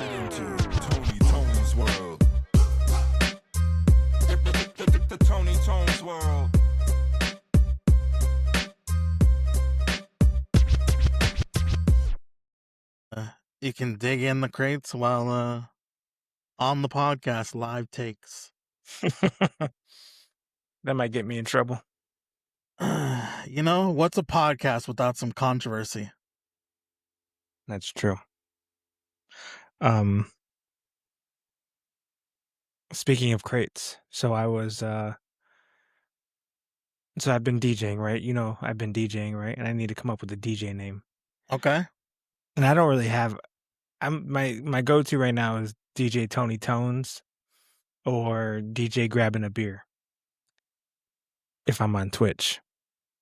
entered into Tony Tone's world. The Tony Tone's world. You can dig in the crates while on the podcast, live takes. That might get me in trouble. You know, what's a podcast without some controversy? That's true. Speaking of crates, so I was so I've been DJing, right? You know, I've been DJing, right? And I need to come up with a DJ name. Okay. And I don't really have my go-to right now is DJ Tony Tones or DJ Grabbing a Beer if I'm on Twitch.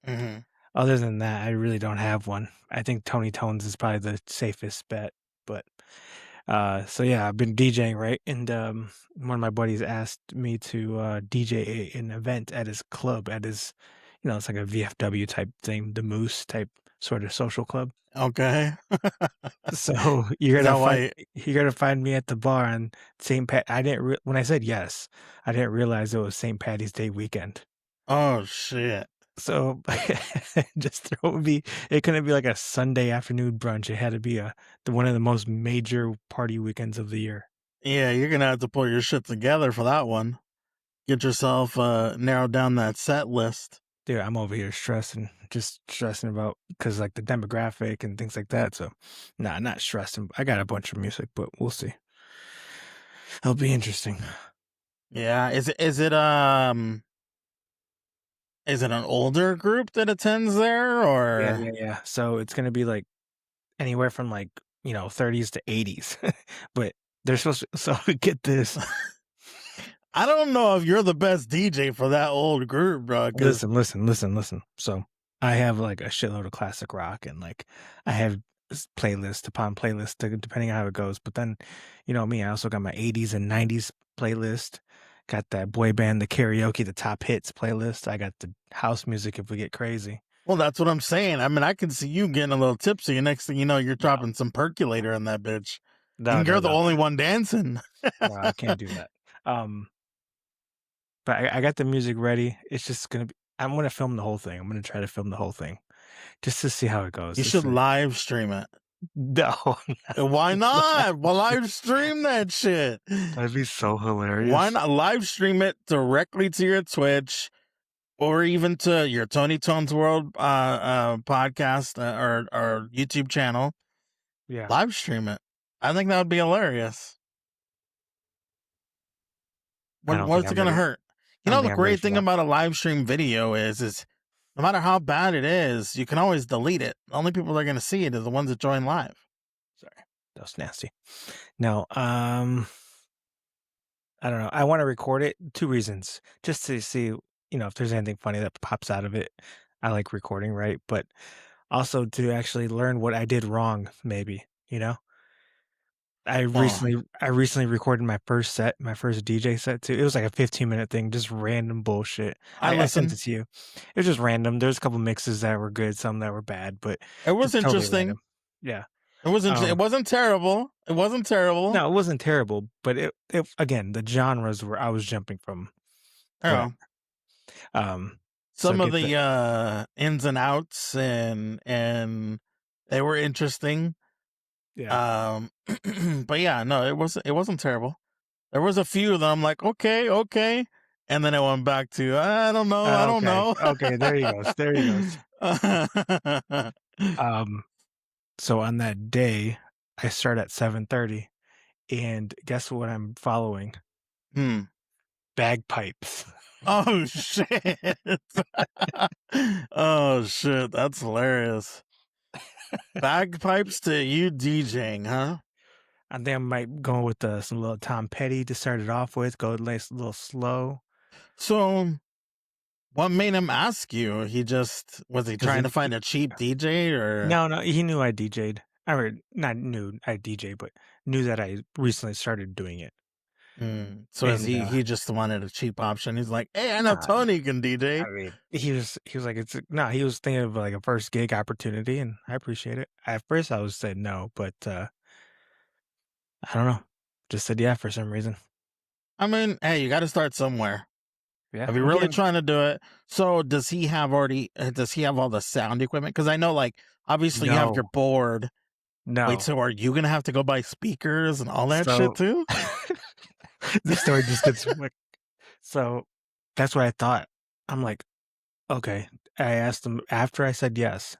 Mm-hmm. Other than that, I really don't have one. I think Tony Tones is probably the safest bet. But so yeah, I've been DJing, right? And one of my buddies asked me to DJ an event at his club, at his, you know, it's like a VFW type thing, the Moose type sort of social club. Okay. So you're gonna find me at the bar on St. Pat. When I said yes, I didn't realize it was St. Patty's Day weekend. Oh shit. So just it couldn't be like a Sunday afternoon brunch. It had to be one of the most major party weekends of the year. Yeah, you're gonna have to pull your shit together for that one. Get yourself narrowed down that set list. Dude, I'm over here stressing about because like the demographic and things like that. So, nah, not stressing. I got a bunch of music, but we'll see. It'll be interesting. Yeah, is it an older group that attends there, or Yeah. So it's gonna be like anywhere from like 30s to 80s, but they're supposed to. So get this. I don't know if you're the best DJ for that old group, bro. Listen. So I have like a shitload of classic rock, and like I have playlist upon playlist depending on how it goes. But then, you know me, I also got my 80s and 90s playlist. Got that boy band, the karaoke, the top hits playlist. I got the house music if we get crazy. Well, that's what I'm saying. I mean, I can see you getting a little tipsy, and next thing you know, you're dropping some percolator in that bitch. And you're the only one dancing. No, I can't do that. But I got the music ready. It's just gonna be. I'm gonna film the whole thing. I'm gonna try to film the whole thing, just to see how it goes. You should live stream it. No, why not? Well, live stream that shit. That'd be so hilarious. Why not live stream it directly to your Twitch, or even to your Tony Tone's World podcast or YouTube channel? Yeah, live stream it. I think that would be hilarious. What's it gonna hurt? You know, the great thing about a live stream video is no matter how bad it is, you can always delete it. The only people that are going to see it are the ones that join live. Sorry, that was nasty. No, I don't know. I want to record it. 2 reasons. Just to see, if there's anything funny that pops out of it. I like recording, right? But also to actually learn what I did wrong, maybe, I recently recorded my first DJ set too. It was like a 15-minute thing, just random bullshit. I sent it to you. It was just random. There's a couple mixes that were good, some that were bad, but it was interesting. Totally yeah, it wasn't terrible. It wasn't terrible. No, it wasn't terrible. But it again, the genres where I was jumping from. Oh, some of the ins and outs and they were interesting. Yeah. But yeah, no, it wasn't terrible. There was a few of them I'm like, okay. And then it went back to, I don't know. Okay, there he goes. So on that day, I start at 7:30, and guess what I'm following? Bagpipes. Oh shit. Oh shit, that's hilarious. Bagpipes to you DJing, huh? I think I might go with some little Tom Petty to start it off with. Go a little slow. So, what made him ask you? Was he trying to find a cheap DJ, or no? He knew I DJ'd. Not knew I DJ, but knew that I recently started doing it. So he just wanted a cheap option. He's like, hey, I know Tony can DJ. I mean, he was like, he was thinking of like a first gig opportunity, and I appreciate it. At first I was said no, but I don't know. Just said yeah for some reason. I mean, hey, you got to start somewhere. Yeah, If you're I'm really getting trying to do it, so does he have already? Does he have all the sound equipment? Because I know, like, obviously, you have your no, board. Wait, no. so are you gonna have to go buy speakers and all that shit So too? this story just gets so that's what I thought. I'm like, okay. I asked him after I said yes,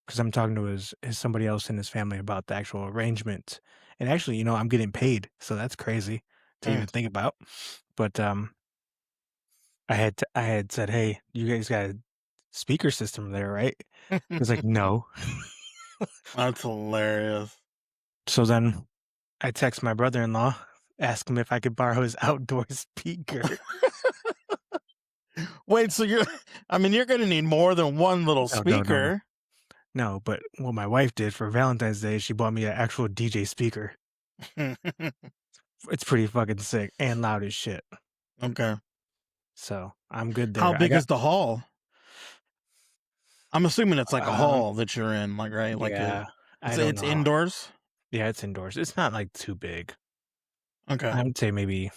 because I'm talking to his somebody else in his family about the actual arrangement. And actually, I'm getting paid, so that's crazy to Mm. even think about. But I had said, "Hey, you guys got a speaker system there, right?" He's like, "No." That's hilarious. So then I text my brother-in-law, ask him if I could borrow his outdoor speaker. Wait, so you're? I mean, you're gonna need more than one little No, no, no, no. speaker. No, but what my wife did for Valentine's Day, she bought me an actual DJ speaker. It's pretty fucking sick and loud as shit. Okay. So I'm good How there. I big got is the hall? I'm assuming it's like a um hall that you're in, like right, like yeah, I don't it's know. indoors. Yeah, it's indoors. It's not like too big. Okay. I would say maybe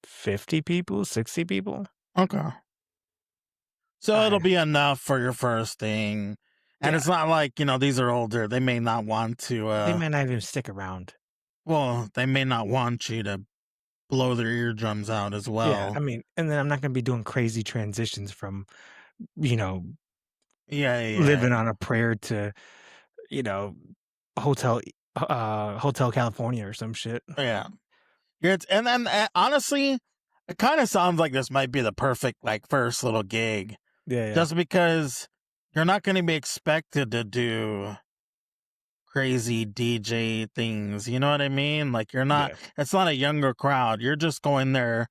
50 people, 60 people. Okay. So I it'll be enough for your first thing, and Yeah, it's not like these are older. They may not want to. they might not even stick around. Well, they may not want you to blow their eardrums out as Yeah, I well. mean, and then I'm not gonna be doing crazy transitions from, you know, Yeah, yeah, living on a prayer to, you know, hotel Hotel California or some shit. yeah. And then honestly, it kind of sounds like this might be the perfect like first little gig, Yeah, yeah. just because you're not going to be expected to do crazy DJ things. You know what I mean? Like you're not. Yeah. It's not a younger crowd. You're just going there,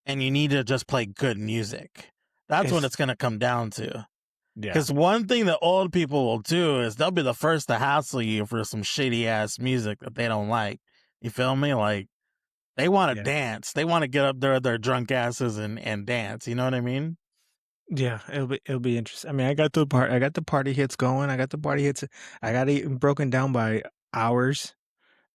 and you need to just play good music. That's what It's it's going to come down to. yeah. Because one thing that old people will do is they'll be the first to hassle you for some shitty ass music that they don't like. You feel me? Like they want to Yeah. dance. They want to get up there with their drunk asses and dance. You know what I mean? Yeah, it'll be interesting. I mean, I got the party hits going. I got the party hits. I got it broken down by hours.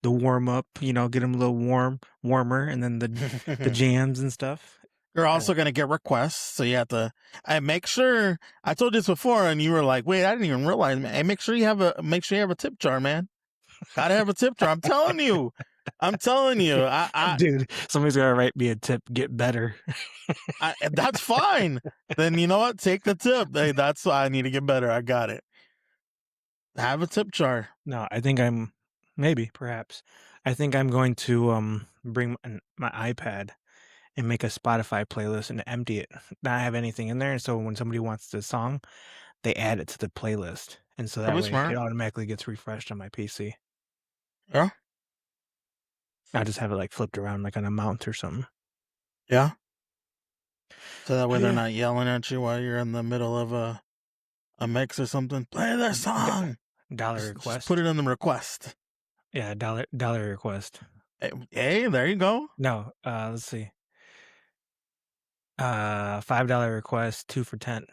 The warm up, get them a little warmer, and then the jams and stuff. You're Uh, also gonna get requests, so you have to. I make sure. I told you this before, and you were like, "Wait, I didn't even realize." Man, hey, make sure you have a tip jar, man. Gotta have a tip jar. I'm telling you. I'm telling you. Dude, somebody's gotta write me a tip. Get better. That's fine. Then you know what? Take the tip. Hey, that's why I need to get better. I got it. Have a tip jar. No, I think perhaps. I think I'm going to bring my iPad and make a Spotify playlist and empty it. Not have anything in there, and so when somebody wants the song, they add it to the playlist, and so That'd that be way it smart. automatically gets refreshed on my PC. Yeah. I just have it like flipped around like on a mount or something. Yeah. So that way But they're yeah, not yelling at you while you're in the middle of a mix or something. Play their d- song. dollar Just put request. it in the request. Yeah, dollar request. Hey, there you go. No, let's see. $5 request, 2 for 10.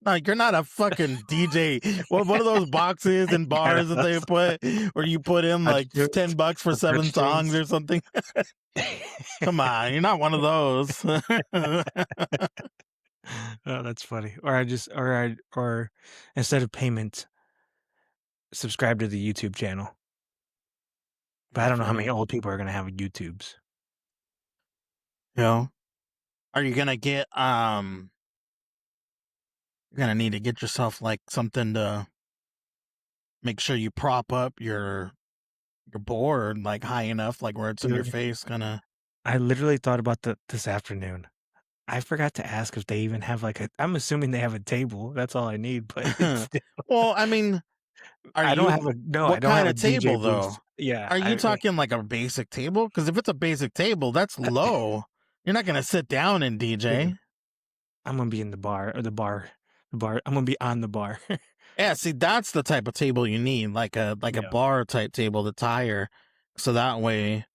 Like you're not a fucking DJ. What one of those boxes and Kind bars that of they put where you put in touch like tunes, $10 for the push 7 songs strings. or something? Come on, you're not one of those. Oh, that's funny. Or instead of payment, subscribe to the YouTube channel. But I I don't know how feel many you. old people are gonna have YouTubes. You know? Are you gonna get you're gonna need to get yourself like something to make sure you prop up your board like high enough, like where it's in your Dude, face, kinda. I literally thought about this afternoon. I forgot to ask if they even have like I'm assuming they have a table. That's all I need, but it's Well, I mean, are I don't you have a no, I what don't kind have a of DJ table booth. though? Yeah, Are you talking like a basic table? Because if it's a basic table, that's low. You're not gonna sit down and dude, DJ. I'm gonna be in the bar or the bar. I'm gonna be on the bar. Yeah, see, that's the type of table you need, like a Yeah. bar type table that's higher, so that way,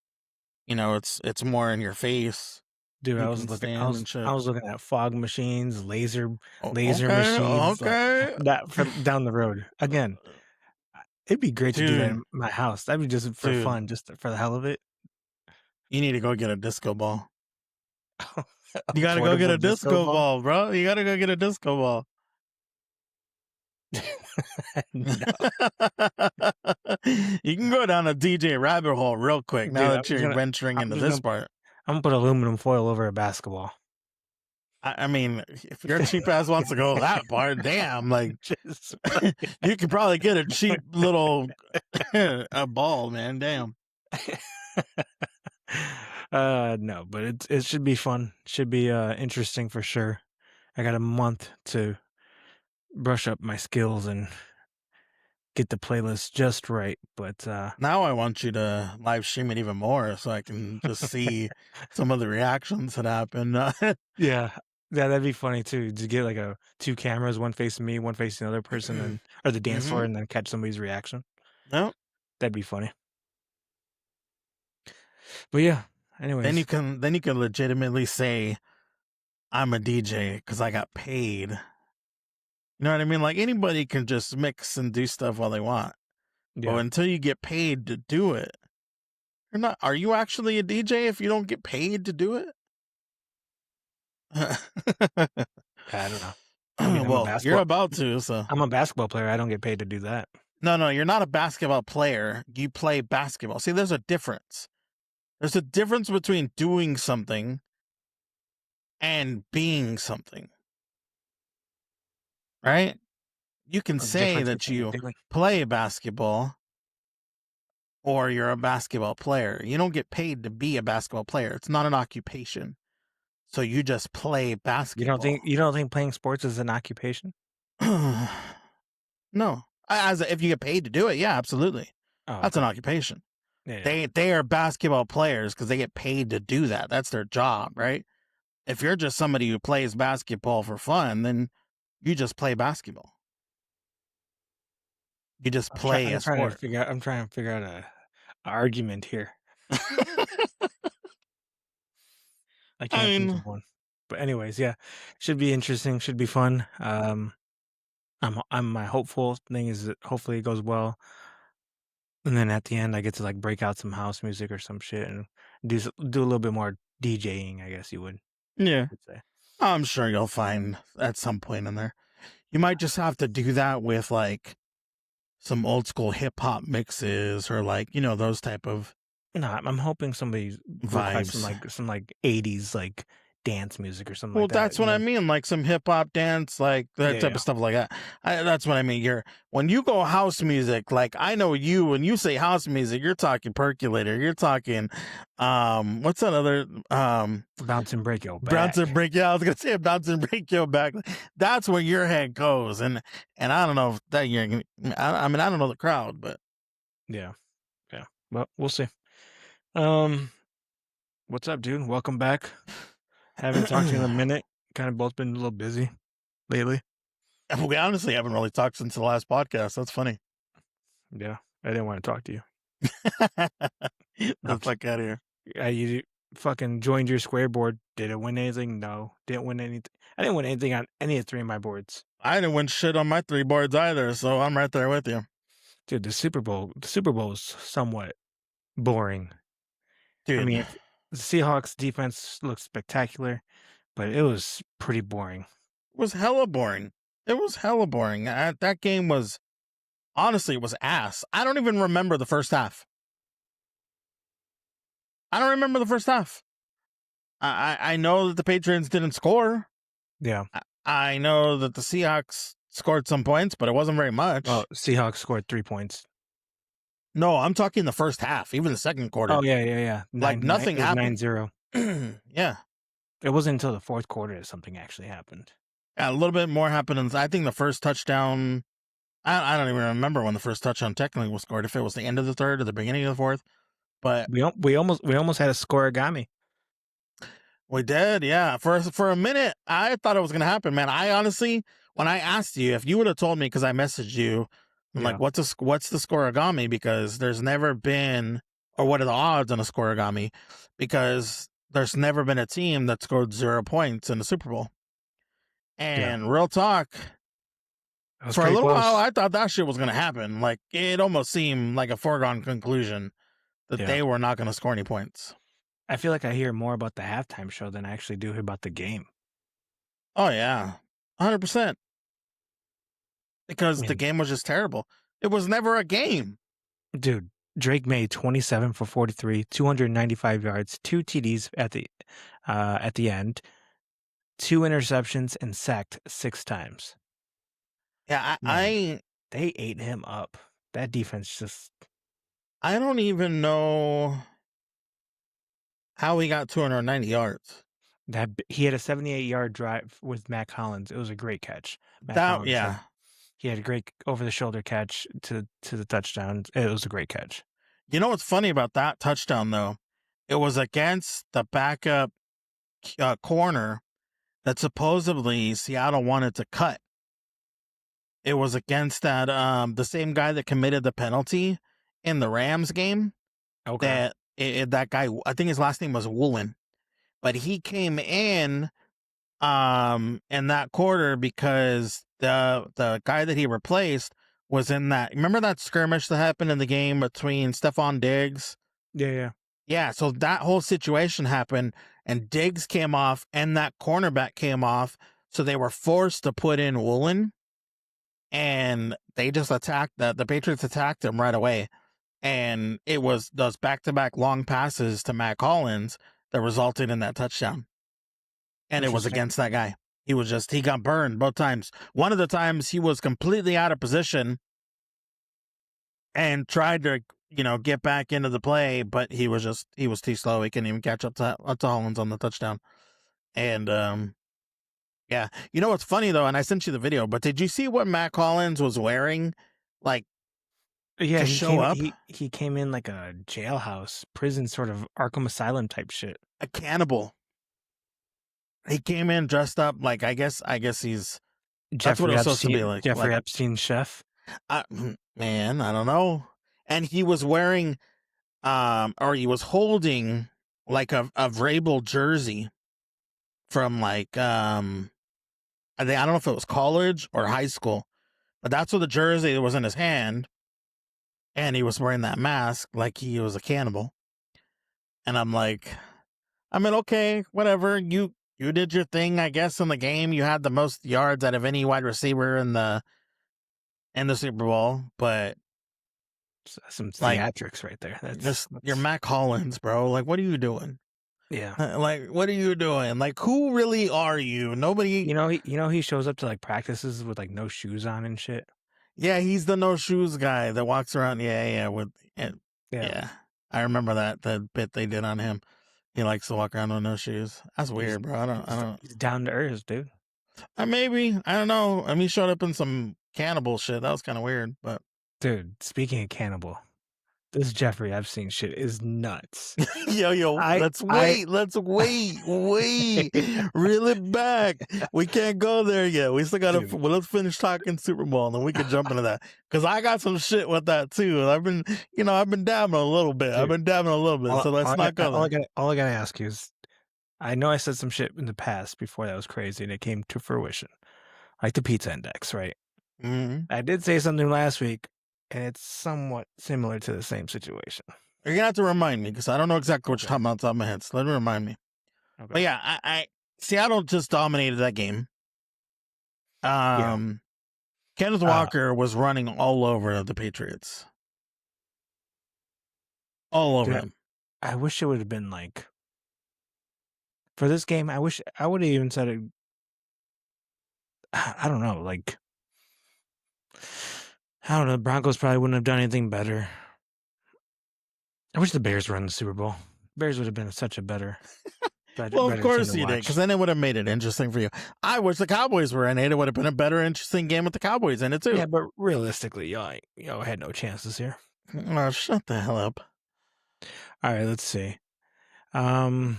it's more in your face. Dude, You can I stand was and I shit. was looking at fog machines, laser Oh, laser okay, machines, like okay. that for down the road. Again, It'd be great to do that Dude, in my house. That'd be just for dude, fun, just for the hell of it. you need to go get a disco ball. A You gotta go get portable a disco ball, bro. You gotta go get a disco ball. No, You can go down a DJ rabbit hole real quick now dude, that you're venturing I'm into just this gonna, part. I'm gonna put aluminum foil over a basketball. I mean, if your cheap ass wants to go that part, damn, like Just you could probably get a cheap little a ball, man. Damn. no, but it should be fun. Should be interesting for sure. I got a month to brush up my skills and get the playlist just right. But Now I want you to live stream it even more so I can just see some of the reactions that happen. yeah, that'd be funny too. To get like two cameras, one facing me, one facing the other person, and or the dance floor, and then catch somebody's reaction. No. That'd be funny. But yeah, anyways, Then you can legitimately say I'm a DJ because I got paid. You know what I mean? Like anybody can just mix and do stuff while they want. But yeah. until you get paid to do it, you're not. Are you actually a DJ if you don't get paid to do it? I don't know. I mean, Well, you're about to. So I'm a basketball player. I don't get paid to do that. no, you're not a basketball player. You play basketball. See, there's a difference. There's a difference between doing something and being something. Right? You can say that you play basketball or you're a basketball player. You don't get paid to be a basketball player. It's not an occupation. So you just play basketball. You don't think playing sports is an occupation? No. If you get paid to do it, yeah, absolutely. Oh, that's an occupation. Yeah. They are basketball players because they get paid to do that. That's their job, right? If you're just somebody who plays basketball for fun, then you just play basketball. You just play a sport. I'm trying to figure out a argument here. I can't think of one. But anyways, yeah, should be interesting. Should be fun. My hopeful thing is that hopefully it goes well. And then at the end, I get to like break out some house music or some shit and do a little bit more DJing, I guess you would. Yeah. Say. I'm sure you'll find at some point in there. You might just have to do that with like some old school hip hop mixes or like, you know, those type of. No, I'm hoping somebody vibes some 80s like dance music or something like that. Well, that's what I mean, like some hip hop dance, like that type of stuff like that. That's what I mean. When you go house music, like I know you, when you say house music, you're talking percolator, you're talking, what's that other, bounce and break your back. Bounce and break, yeah, I was gonna say bounce and break your back. That's where your head goes, and I don't know if that you're. I mean, I don't know the crowd, but yeah. Well, we'll see. What's up, dude? Welcome back. Haven't talked to you in a minute. Kind of both been a little busy lately. We honestly haven't really talked since the last podcast. That's funny. Yeah, I didn't want to talk to you. The fuck out of here. You fucking joined your square board. Did it win anything? No. Didn't win anything. I didn't win anything on any of 3 of my boards. I didn't win shit on my 3 boards either, so I'm right there with you. Dude, the Super Bowl was somewhat boring. Dude. I mean, the Seahawks defense looked spectacular, but it was pretty boring. It was hella boring. That game was, honestly, it was ass. I don't even remember the first half. I know that the Patriots didn't score. Yeah. I know that the Seahawks scored some points, but it wasn't very much. Oh, Seahawks scored 3 points. No, I'm talking the first half, even the second quarter. Oh, yeah. Nothing happened. 9-0. Yeah. It wasn't until the fourth quarter that something actually happened. Yeah, a little bit more happened. I think the first touchdown, I don't even remember when the first touchdown technically was scored, if it was the end of the third or the beginning of the fourth. But we almost had a scoreagami. We did, yeah. For a minute, I thought it was gonna happen, man. I honestly, when I asked you, if you would have told me, because I messaged you, I'm like, what's the scoreagami? Because there's never been, or what are the odds on a scoreagami? Because there's never been a team that scored 0 points in the Super Bowl. And real talk, That was For a pretty little close. while, I thought that shit was going to happen. Like, it almost seemed like a foregone conclusion that Yeah. they were not going to score any points. I feel like I hear more about the halftime show than I actually do about the game. Oh, yeah. 100%. Because I the mean, game was just terrible. It was never a game. dude, Drake made 27 for 43, 295 yards, 2 TDs at the end, 2 interceptions, and sacked 6 times. Yeah, Man, they ate him up. That defense just... I don't even know how he got 290 yards. He had a 78-yard drive with Matt Collins. It was a great catch. Matt Collins Yeah. he had a great over-the-shoulder catch to the touchdown. It was a great catch. You know what's funny about that touchdown, though? It was against the backup corner that supposedly Seattle wanted to cut. It was against that the same guy that committed the penalty in the Rams game. Okay. That guy, I think his last name was Woolen, but he came in that quarter because the guy that he replaced was in that. Remember that skirmish that happened in the game between Stephon Diggs? Yeah, so that whole situation happened, and Diggs came off, and that cornerback came off, so they were forced to put in Woolen, and they just attacked the Patriots attacked him right away, and it was those back-to-back long passes to Matt Collins that resulted in that touchdown, and it was against that guy. He got burned both times. One of the times he was completely out of position and tried to, get back into the play, but he was too slow. He couldn't even catch up to Hollins on the touchdown. And, yeah. You know what's funny, though, and I sent you the video, but did you see what Matt Collins was wearing? Like, Yeah, to show up? He came in like a jailhouse, prison sort of Arkham Asylum type shit. A cannibal. He came in dressed up like, I guess he's... That's what it was supposed to be like. Jeffrey Epstein's chef. Man, I don't know. And he was wearing, or he was holding like a Vrabel jersey from like, I don't know if it was college or high school, but that's what the jersey was in his hand. And he was wearing that mask like he was a cannibal. And I'm like, okay, whatever. You did your thing, I guess, in the game. You had the most yards out of any wide receiver in the Super Bowl, but some theatrics right there. That's you're Matt Collins, bro. Like, what are you doing? Yeah. Like, what are you doing? Like, who really are you? Nobody. He shows up to like practices with like no shoes on and shit. Yeah, he's the no shoes guy that walks around. Yeah. Yeah. I remember the bit they did on him. He likes to walk around with no shoes. That's weird, bro. I don't. He's down to earth, dude. Maybe, I don't know. I mean, he showed up in some cannibal shit. That was kind of weird, but. Dude, speaking of cannibal, this Jeffrey Epstein shit is nuts. Yo, let's wait, reel it back. We can't go there yet. We still gotta. Well, let's finish talking Super Bowl, and then we can jump into that. Because I got some shit with that too. I've been dabbing a little bit. So let's not go there. All I gotta ask you is, I know I said some shit in the past before that was crazy, and it came to fruition, like the pizza index, right? Mm-hmm. I did say something last week, and it's somewhat similar to the same situation. You're gonna have to remind me because I don't know exactly what you're talking about on top of my head. So let me remind me. Okay. But yeah, I Seattle just dominated that game. Kenneth Walker was running all over the Patriots. All over him. I wish it would have been like, for this game, I wish I would have even said it. I don't know, like, I don't know. The Broncos probably wouldn't have done anything better. I wish the Bears were in the Super Bowl. Bears would have been such a better well, of course you did, because then it would have made it interesting for you. I wish the Cowboys were in it. It would have been a better, interesting game with the Cowboys in it too. Yeah, but realistically, y'all had no chances here. Oh, shut the hell up. All right, let's see. Yeah,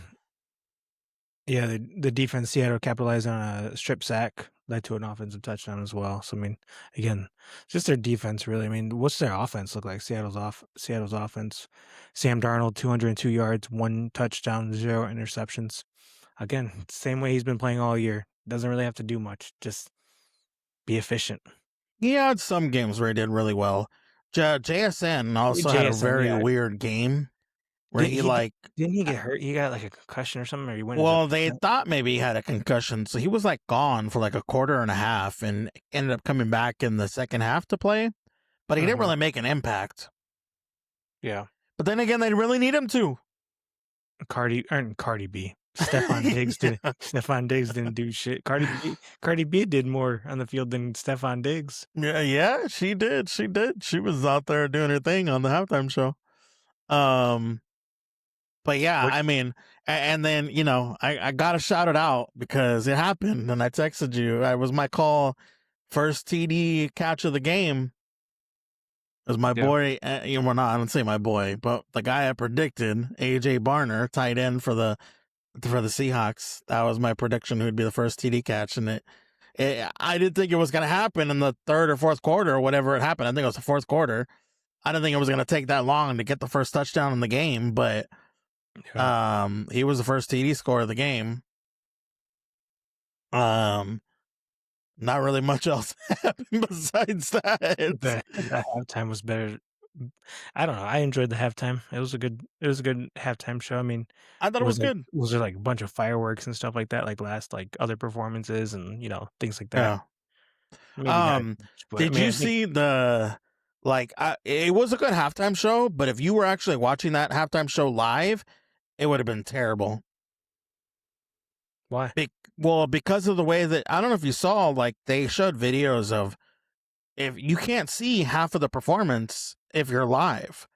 the defense, Seattle capitalized on a strip sack, led to an offensive touchdown as well. So I mean, again, just their defense really. I mean, what's their offense look like? Seattle's offense. Sam Darnold, 202 yards, 1 touchdown, 0 interceptions. Again, same way he's been playing all year. Doesn't really have to do much. Just be efficient. He had some games where he did really well. JSN also had a JSN, very yeah. weird game where he Didn't he get hurt? He got like a concussion or something, or he went into well, they thought maybe he had a concussion, so he was like gone for like a quarter and a half and ended up coming back in the second half to play, but he didn't really make an impact. Yeah. But then again, they really need him to. Cardi B. Stefan Diggs didn't. Stefan Diggs didn't do shit. Cardi B did more on the field than Stefan Diggs. Yeah, she did. She did. She was out there doing her thing on the halftime show. But yeah, I mean, and then, you know, I got to shout it out because it happened and I texted you. It was my call, first TD catch of the game. It was my boy, you know, I don't say my boy, but the guy I predicted, AJ Barner, tight end for the Seahawks. That was my prediction who would be the first TD catch. And I didn't think it was going to happen in the third or fourth quarter or whatever it happened. I think it was the fourth quarter. I didn't think it was going to take that long to get the first touchdown in the game, but he was the first TD scorer of the game. Not really much else happened besides that. The halftime was better. I don't know. I enjoyed the halftime. It was a good halftime show. I mean, I thought it was good. Was there like a bunch of fireworks and stuff like that, like last like other performances and you know things like that? Yeah. Did you see the it was a good halftime show, but if you were actually watching that halftime show live, it would have been terrible. Why? Well, because of the way that, I don't know if you saw, like they showed videos of, if you can't see half of the performance if you're live,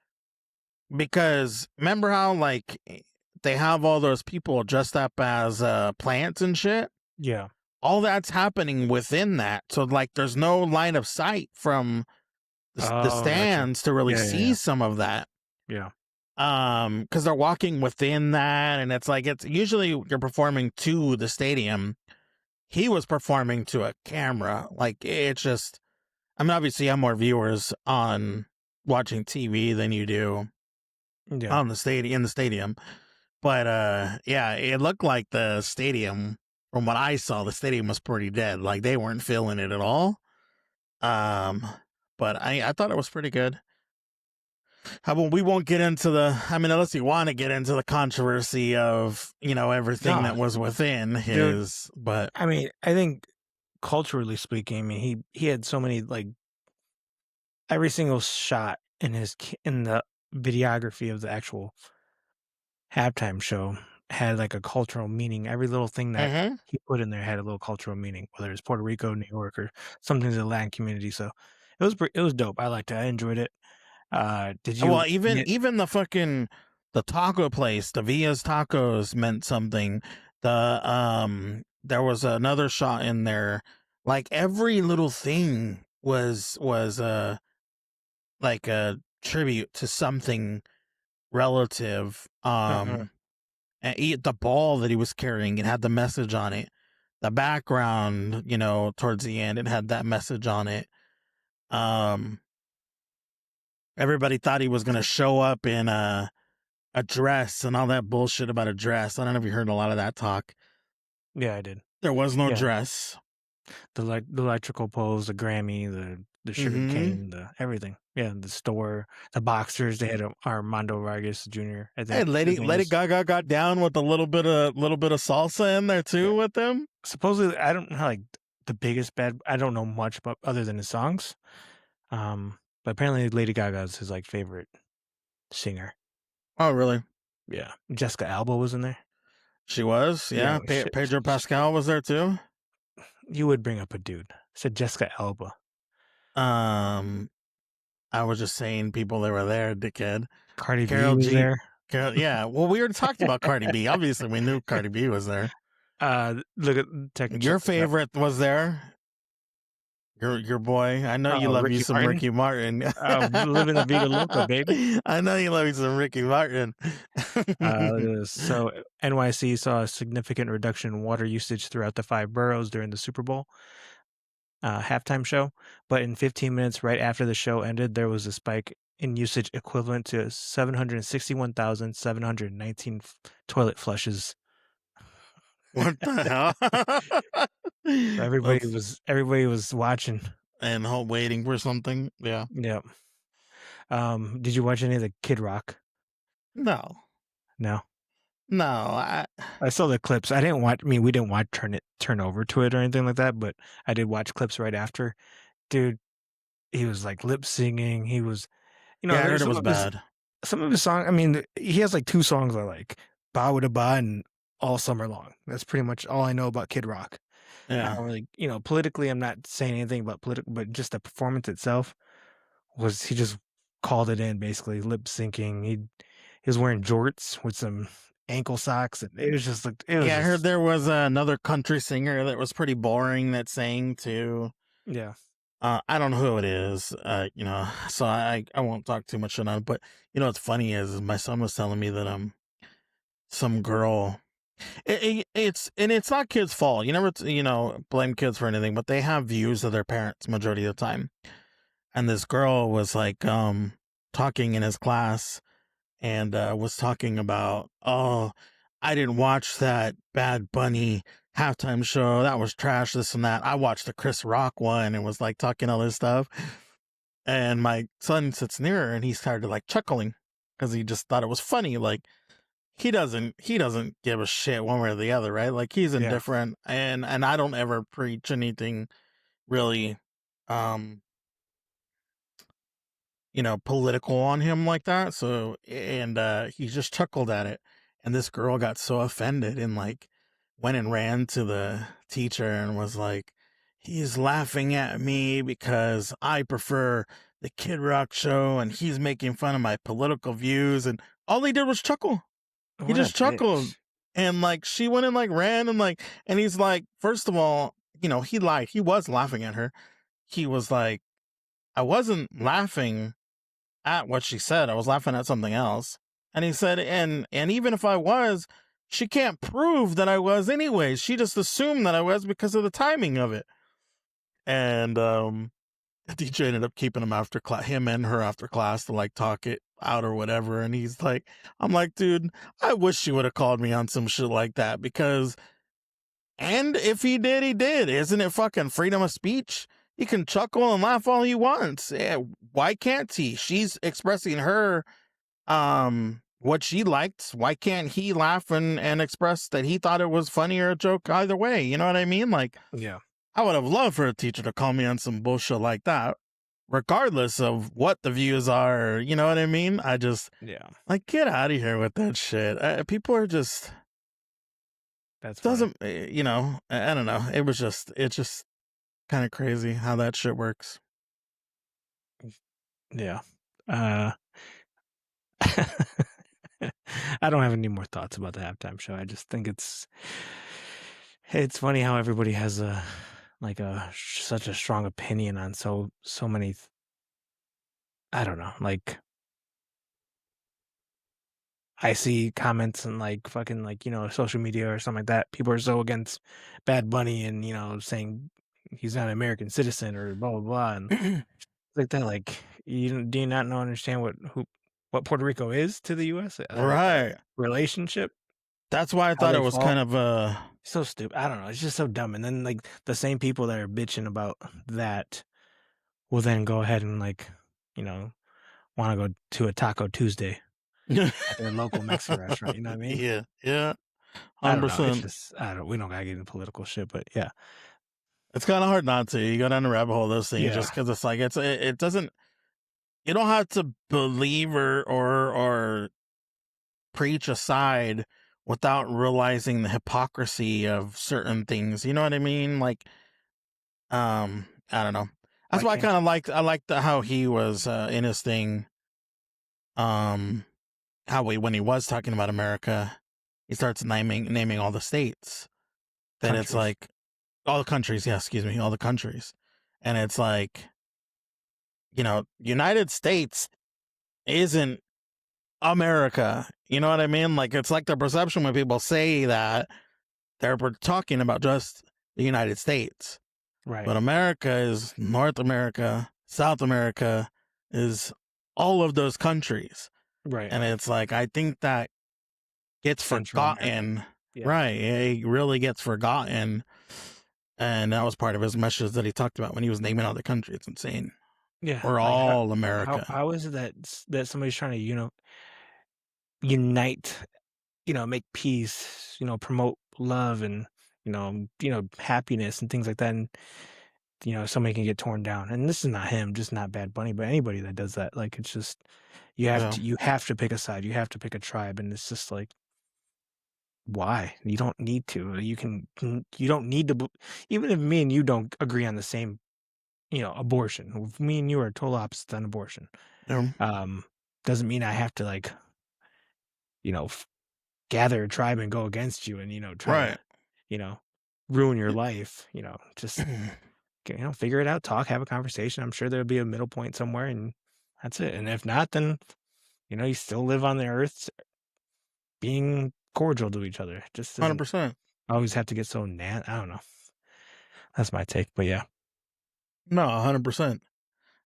because remember how like they have all those people dressed up as plants and shit? Yeah. All that's happening within that. So like there's no line of sight from the stands to really see some of that. Yeah. Because they're walking within that, and it's like, it's usually you're performing to the stadium. He was performing to a camera. Like, it's just, I mean, obviously you have more viewers on watching TV than you do on the stadium, in the stadium. But yeah, it looked like the stadium, from what I saw, the stadium was pretty dead. Like they weren't feeling it at all. But I thought it was pretty good. How about we won't get into unless you want to get into the controversy of, you know, everything that was within his, but I mean, I think culturally speaking, I mean, he had so many, like every single shot in the videography of the actual halftime show had like a cultural meaning. Every little thing that he put in there had a little cultural meaning, whether it's Puerto Rico, New York, or something to the Latin community. So it was dope. I liked it. I enjoyed it. Did you? Well, even the taco place, the Villa's Tacos, meant something. There was another shot in there. Like every little thing was like a tribute to something relative. And the ball that he was carrying, it had the message on it. The background, you know, towards the end, it had that message on it. Everybody thought he was going to show up in a dress and all that bullshit about a dress. I don't know if you heard a lot of that talk. Yeah, I did. There was no dress. The electrical poles, the Grammy, the sugar cane, the everything. Yeah, the store, the boxers. They had Armando Vargas Jr. I think. Hey, Lady Gaga got down with a little bit of salsa in there too with them. Supposedly, I don't know, like the biggest bad. I don't know much about other than his songs. But apparently Lady Gaga is his like favorite singer. Oh, really? Yeah. Jessica Alba was in there. She was? Yeah. Pedro Pascal was there too? You would bring up a dude. I said Jessica Alba. I was just saying people that were there, dickhead. Cardi B was there. Yeah. Well, we already talked about Cardi B. Obviously, we knew Cardi B was there. Look at your favorite was there. Your boy. I know you love Ricky you some Martin? Ricky Martin. Living the Vida Loca, baby. I know you love you some Ricky Martin. Look at this. So NYC saw a significant reduction in water usage throughout the 5 boroughs during the Super Bowl halftime show, but in 15 minutes right after the show ended, there was a spike in usage equivalent to 761,719 toilet flushes. What the hell? Everybody was watching. and waiting for something. Yeah. Yeah. Did you watch any of the Kid Rock? No. No. No. I saw the clips. I didn't watch. I mean, we didn't watch turn over to it or anything like that. But I did watch clips right after. Dude, he was like lip singing. He was, Yeah, I heard there's it was bad. some of his songs. I mean, he has like 2 songs I like, "Ba With a Ba" and "All Summer Long." That's pretty much all I know about Kid Rock. I Yeah. don't really, politically, I'm not saying anything about political, but just the performance itself he just called it in, basically lip syncing. He was wearing jorts with some ankle socks, and it was just like I heard there was another country singer that was pretty boring that sang too. Yeah. I don't know who it is, so I won't talk too much on it. But what's funny is my son was telling me that some girl, it's not kids' fault. You never blame kids for anything, but they have views of their parents majority of the time. And this girl was like talking in his class and was talking about, oh, I didn't watch that Bad Bunny halftime show. That was trash, this and that. I watched the Chris Rock one and was like talking all this stuff. And my son sits near her and he started like chuckling because he just thought it was funny. Like he doesn't give a shit one way or the other, right? Like he's indifferent. And I don't ever preach anything really political on him like that. So, and he just chuckled at it. And this girl got so offended and like went and ran to the teacher and was like, he's laughing at me because I prefer the Kid Rock show and he's making fun of my political views. And all he did was chuckle. He just chuckled. And like she went and like ran and like, and he's like, first of all, he lied. He was laughing at her. He was like, I wasn't laughing at what she said. I was laughing at something else. And he said, and even if I was, she can't prove that I was anyways. She just assumed that I was because of the timing of it. And the teacher ended up keeping him after class, him and her after class to like talk it out or whatever. And he's like, I'm like, dude, I wish she would have called me on some shit like that because, and if he did, he did. Isn't it fucking freedom of speech? He can chuckle and laugh all he wants. Yeah, why can't he? She's expressing her what she liked. Why can't he laugh and express that he thought it was funny or a joke either way? You know what I mean? Like, Yeah. I would have loved for a teacher to call me on some bullshit like that, regardless of what the views are. You know what I mean? I just, like, get out of here with that shit. People are just, That's doesn't, I don't know. It's just kind of crazy how that shit works. Yeah. I don't have any more thoughts about the halftime show. I just think it's funny how everybody has such a strong opinion on so many. I don't know. Like, I see comments and like fucking like social media or something like that. People are so against Bad Bunny and saying he's not an American citizen or blah blah blah and like that. Like, do you not understand what Puerto Rico is to the U.S.? Right. Relationship. That's why I thought it was kind of so stupid. I don't know. It's just so dumb. And then like the same people that are bitching about that will then go ahead and like want to go to a Taco Tuesday at their local Mexican restaurant. You know what I mean? Yeah. 100%. I don't know. We don't gotta get into political shit, but yeah. It's kind of hard not to. You go down the rabbit hole of those things just because it's like it doesn't. You don't have to believe or preach a side without realizing the hypocrisy of certain things. You know what I mean? Like, I don't know. That's why I kind of liked. I liked how he was in his thing. When he was talking about America, he starts naming all the states. Then it's like all the countries. Yeah, excuse me, all the countries, and it's like, United States isn't America. You know what I mean? Like, it's like the perception when people say that they're talking about just the United States. Right. But America is North America, South America is all of those countries. Right. And it's like, I think that gets forgotten. Yeah. Right. It really gets forgotten. And that was part of his message that he talked about when he was naming out the country. It's insane. Yeah, We're like all America. how is it that somebody's trying to unite, make peace, promote love and happiness and things like that, and somebody can get torn down. And this is not him, just not Bad Bunny, but anybody that does that, like, it's just Yeah. you have to pick a side, you have to pick a tribe, and it's just like, why? You don't need to. You don't need to. Even if me and you don't agree on the same, abortion. If me and you are total opposites on abortion, Yeah. doesn't mean I have to gather a tribe and go against you and try Right. to ruin your life. Just figure it out, talk, have a conversation. I'm sure there'll be a middle point somewhere, and that's it. And if not, then you still live on the earth, being cordial to each other. It just doesn't 100%. always have to get so I don't know. That's my take, but yeah. No, 100%.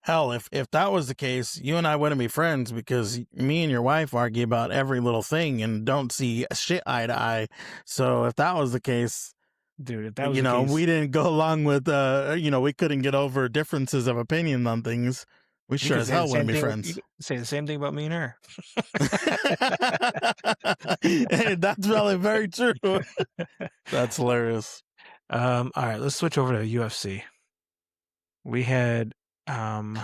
Hell, if that was the case, you and I wouldn't be friends because me and your wife argue about every little thing and don't see shit eye to eye. So if that was the case, dude, if that was the case, we didn't go along with, we couldn't get over differences of opinion on things. We sure as hell wouldn't be friends. You could say the same thing about me and her. Hey, that's probably very true. That's hilarious. All right, let's switch over to UFC. We had one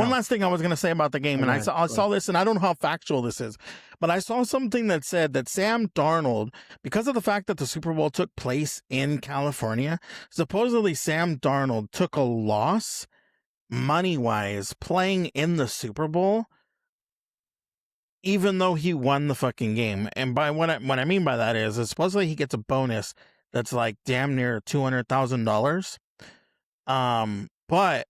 last thing I was going to say about the game, and I saw this, and I don't know how factual this is, but I saw something that said that Sam Darnold, because of the fact that the Super Bowl took place in California, supposedly Sam Darnold took a loss money-wise playing in the Super Bowl, even though he won the fucking game. And by what I mean by that is supposedly he gets a bonus that's like damn near $200,000. But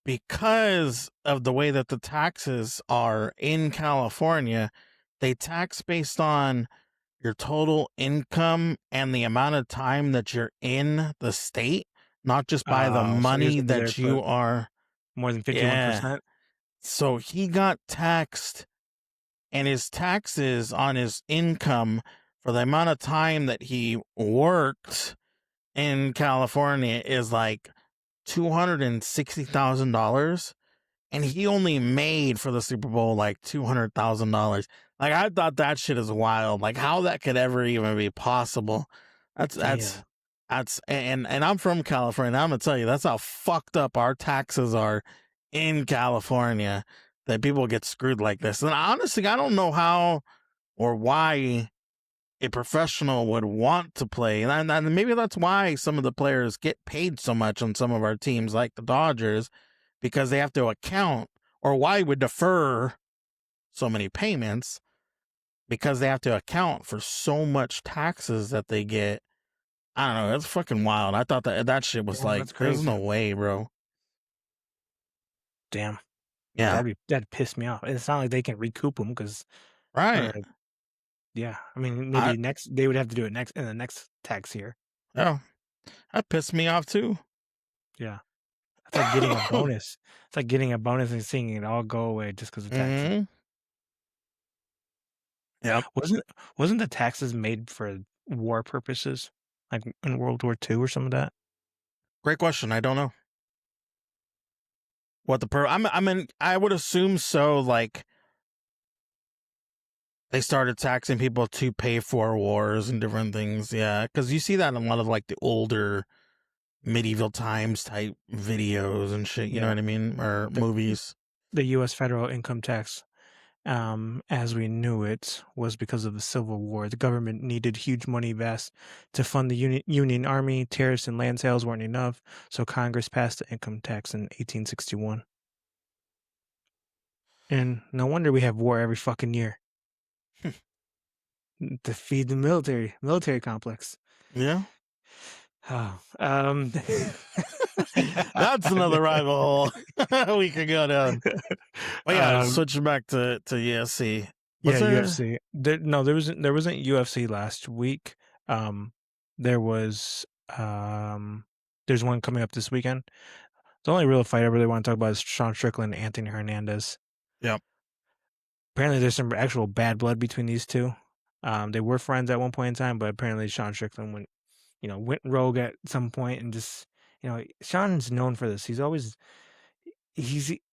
because of the way that the taxes are in California, they tax based on your total income and the amount of time that you're in the state, not just by the money that you are. More than 51%. So he got taxed, and his taxes on his income for the amount of time that he worked in California is like $260,000, and he only made for the Super Bowl like $200,000. Like, I thought that shit is wild. Like, how that could ever even be possible. And I'm from California. I'm gonna tell you, that's how fucked up our taxes are in California, that people get screwed like this. And honestly, I don't know how or why a professional would want to play. And maybe that's why some of the players get paid so much on some of our teams, like the Dodgers, because they have to account, or why would defer so many payments, because they have to account for so much taxes that they get. I don't know. It's fucking wild. I thought that shit was like, there's no way, bro. Damn. Yeah. That'd piss me off. It's not like they can recoup them because, right. Yeah, I mean, maybe they would have to do it in the next tax year. Oh, that pissed me off too. Yeah, it's like getting a bonus. It's like getting a bonus and seeing it all go away just because of taxes. Yeah, wasn't the taxes made for war purposes, like in World War II or some of that? Great question. I don't know what I would assume so. Like, they started taxing people to pay for wars and different things. Yeah, because you see that in a lot of like the older medieval times type videos and shit. You know what I mean? Or movies. The U.S. federal income tax, as we knew it, was because of the Civil War. The government needed huge money vast to fund the Union Army. Tariffs and land sales weren't enough, so Congress passed the income tax in 1861. And no wonder we have war every fucking year. To feed the military complex. Yeah. Oh, that's another rival hole we could go down. But yeah, switching back to UFC. UFC. There wasn't UFC last week. There was there's one coming up this weekend. The only real fight I really want to talk about is Sean Strickland and Anthony Hernandez. Yep. Apparently there's some actual bad blood between these two. They were friends at one point in time, but apparently Sean Strickland went went rogue at some point and just, Sean's known for this. He's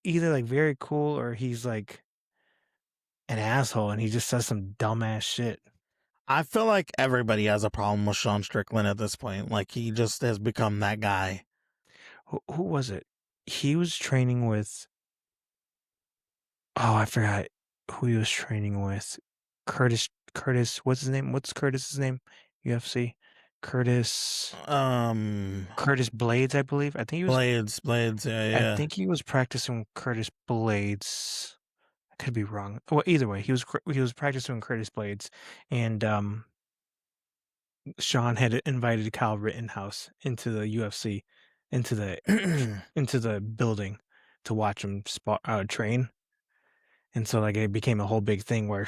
either like very cool or he's like an asshole and he just says some dumbass shit. I feel like everybody has a problem with Sean Strickland at this point. Like, he just has become that guy. Who was it? He was training with. Oh, I forgot who he was training with. Curtis. What's his name? What's Curtis's name? UFC. Curtis Blades, I believe. I think he was. Blades. Yeah. I think he was practicing with Curtis Blades. I could be wrong. Well, either way, he was practicing with Curtis Blades, and Sean had invited Kyle Rittenhouse into the UFC, into the building to watch him train. And so like it became a whole big thing where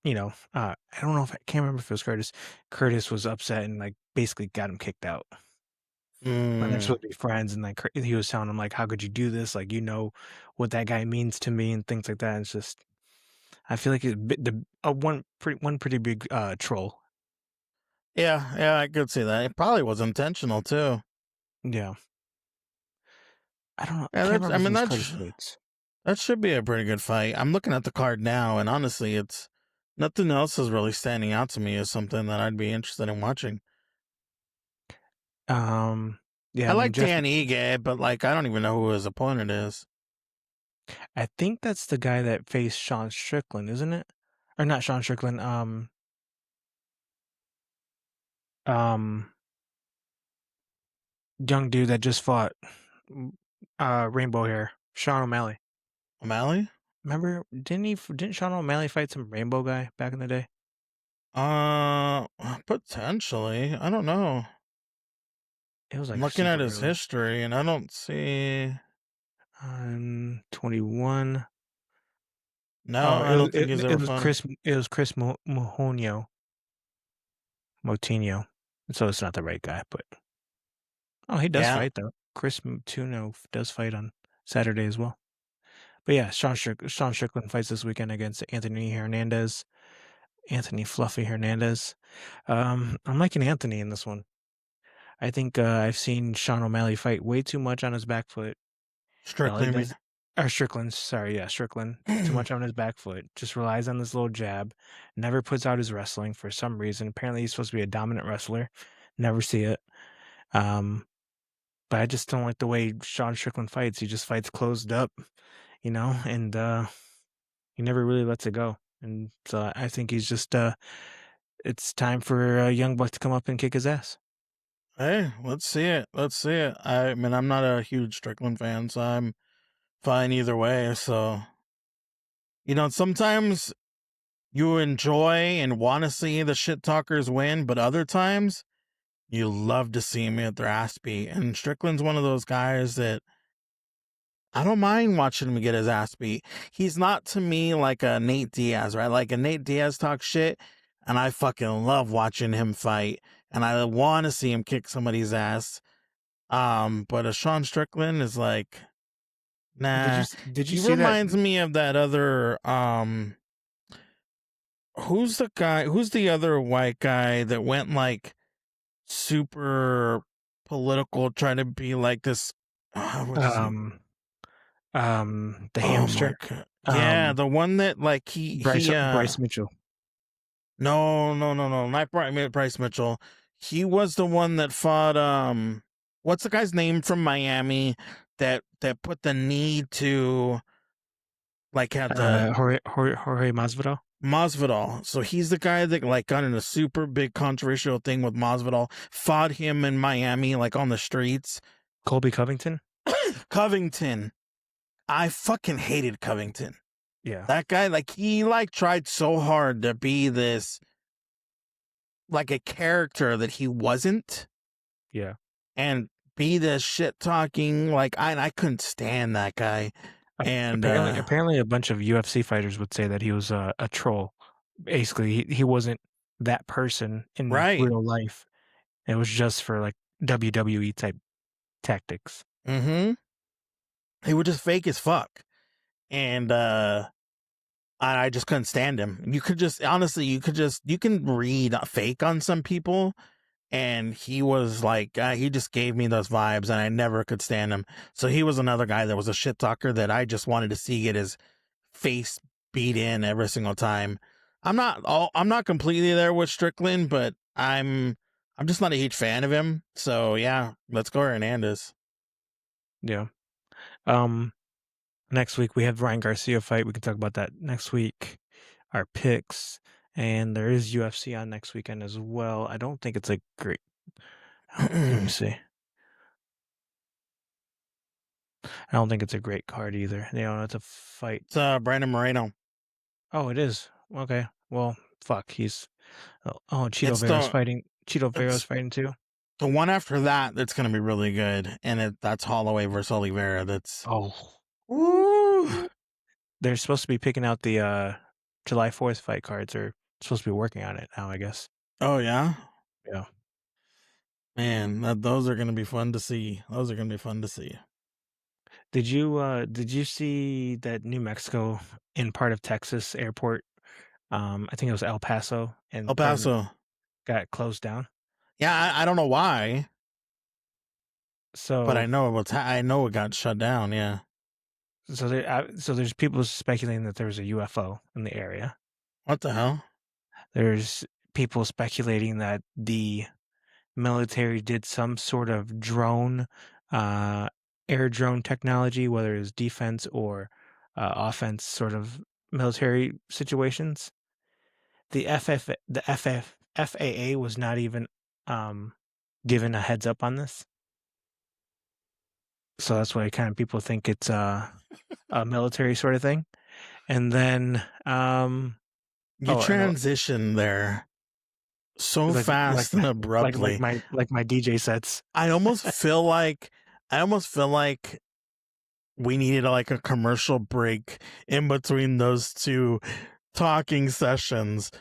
I don't know, if I can't remember if it was Curtis. Curtis was upset and like basically got him kicked out. When they're supposed to be friends, and like he was telling him like, how could you do this? Like, what that guy means to me and things like that. And it's just, I feel like it's one pretty big troll. Yeah, I could see that. It probably was intentional too. Yeah. I don't know. Yeah, I can't remember if it was Curtis Blades. That should be a pretty good fight. I'm looking at the card now, and honestly, it's nothing else is really standing out to me as something that I'd be interested in watching. Yeah, I like Dan Ige, but like I don't even know who his opponent is. I think that's the guy that faced Sean Strickland, isn't it? Or not Sean Strickland. Young dude that just fought rainbow hair, Sean O'Malley. O'Malley? Remember, didn't Sean O'Malley fight some rainbow guy back in the day? Potentially. I don't know. It was like I'm looking at his early. history, and I don't see. 21. No, I don't think he's ever fought. It was Chris Moutinho. So it's not the right guy, but he does fight though. Chris Moutinho does fight on Saturday as well. But yeah, Sean Strickland fights this weekend against Anthony Fluffy Hernandez. I'm liking Anthony in this one. I think I've seen Sean O'Malley fight way too much on his back foot. Strickland. Strickland. Sorry, yeah, Strickland. Too much on his back foot. Just relies on this little jab. Never puts out his wrestling for some reason. Apparently, he's supposed to be a dominant wrestler. Never see it. But I just don't like the way Sean Strickland fights. He just fights closed up, and he never really lets it go. And so I think he's just it's time for Young Buck to come up and kick his ass. Hey, let's see it. I mean, I'm not a huge Strickland fan, so I'm fine either way. So, sometimes you enjoy and want to see the shit talkers win, but other times you love to see them get their ass beat. And Strickland's one of those guys that I don't mind watching him get his ass beat. He's not to me like a Nate Diaz, right? Like a Nate Diaz talk shit, and I fucking love watching him fight, and I want to see him kick somebody's ass. But a Sean Strickland is like, nah. Did you he see reminds me of that other who's the other white guy that went like super political, trying to be like this the hamster? Yeah, the one that like Bryce Mitchell. No, not Bryce Mitchell. He was the one that fought what's the guy's name from Miami that put the knee to like had the Jorge Masvidal. So he's the guy that like got in a super big controversial thing with Masvidal, fought him in Miami like on the streets. Colby Covington? Covington. I fucking hated Covington. Yeah. That guy, like, he like tried so hard to be this like a character that he wasn't. Yeah. And be this shit talking, like I couldn't stand that guy. And apparently a bunch of UFC fighters would say that he was a troll. Basically, he wasn't that person in real life. It was just for like WWE type tactics. Mm-hmm. He was just fake as fuck. And I just couldn't stand him. You could just honestly, you can read fake on some people, and he was like, he just gave me those vibes, and I never could stand him. So he was another guy that was a shit talker that I just wanted to see get his face beat in every single time. I'm not completely there with Strickland, but I'm just not a huge fan of him. So yeah, let's go Hernandez. Yeah. Next week we have Ryan Garcia fight. We can talk about that next week. Our picks, and there is UFC on next weekend as well. I don't think it's a great. Let me see. I don't think it's a great card either. You know, it's a fight. It's Brandon Moreno. Oh, it is. Okay. Well, fuck. He's. Oh, Cheeto It's Vera's the- fighting. Cheeto Vera's it's- fighting too. The one after that's going to be really good, and that's Holloway versus Oliveira. That's Ooh. They're supposed to be picking out the July 4th fight cards. They're supposed to be working on it now, I guess. Oh yeah, Yeah. man, those are going to be fun to see. Those are going to be fun to see. Did you see that New Mexico in part of Texas airport? I think it was El Paso, and El Paso got closed down. Yeah, I don't know why, So, but I know I know it got shut down. Yeah. so there's people speculating that there's a UFO in the area. What the hell? There's people speculating that the military did some sort of drone, air drone technology, whether it's defense or offense sort of military situations. The FAA was not even given a heads up on this. So that's why kind of people think it's a military sort of thing. And then You transition there so fast and abruptly. like my DJ sets. I almost feel like we needed like a commercial break in between those two talking sessions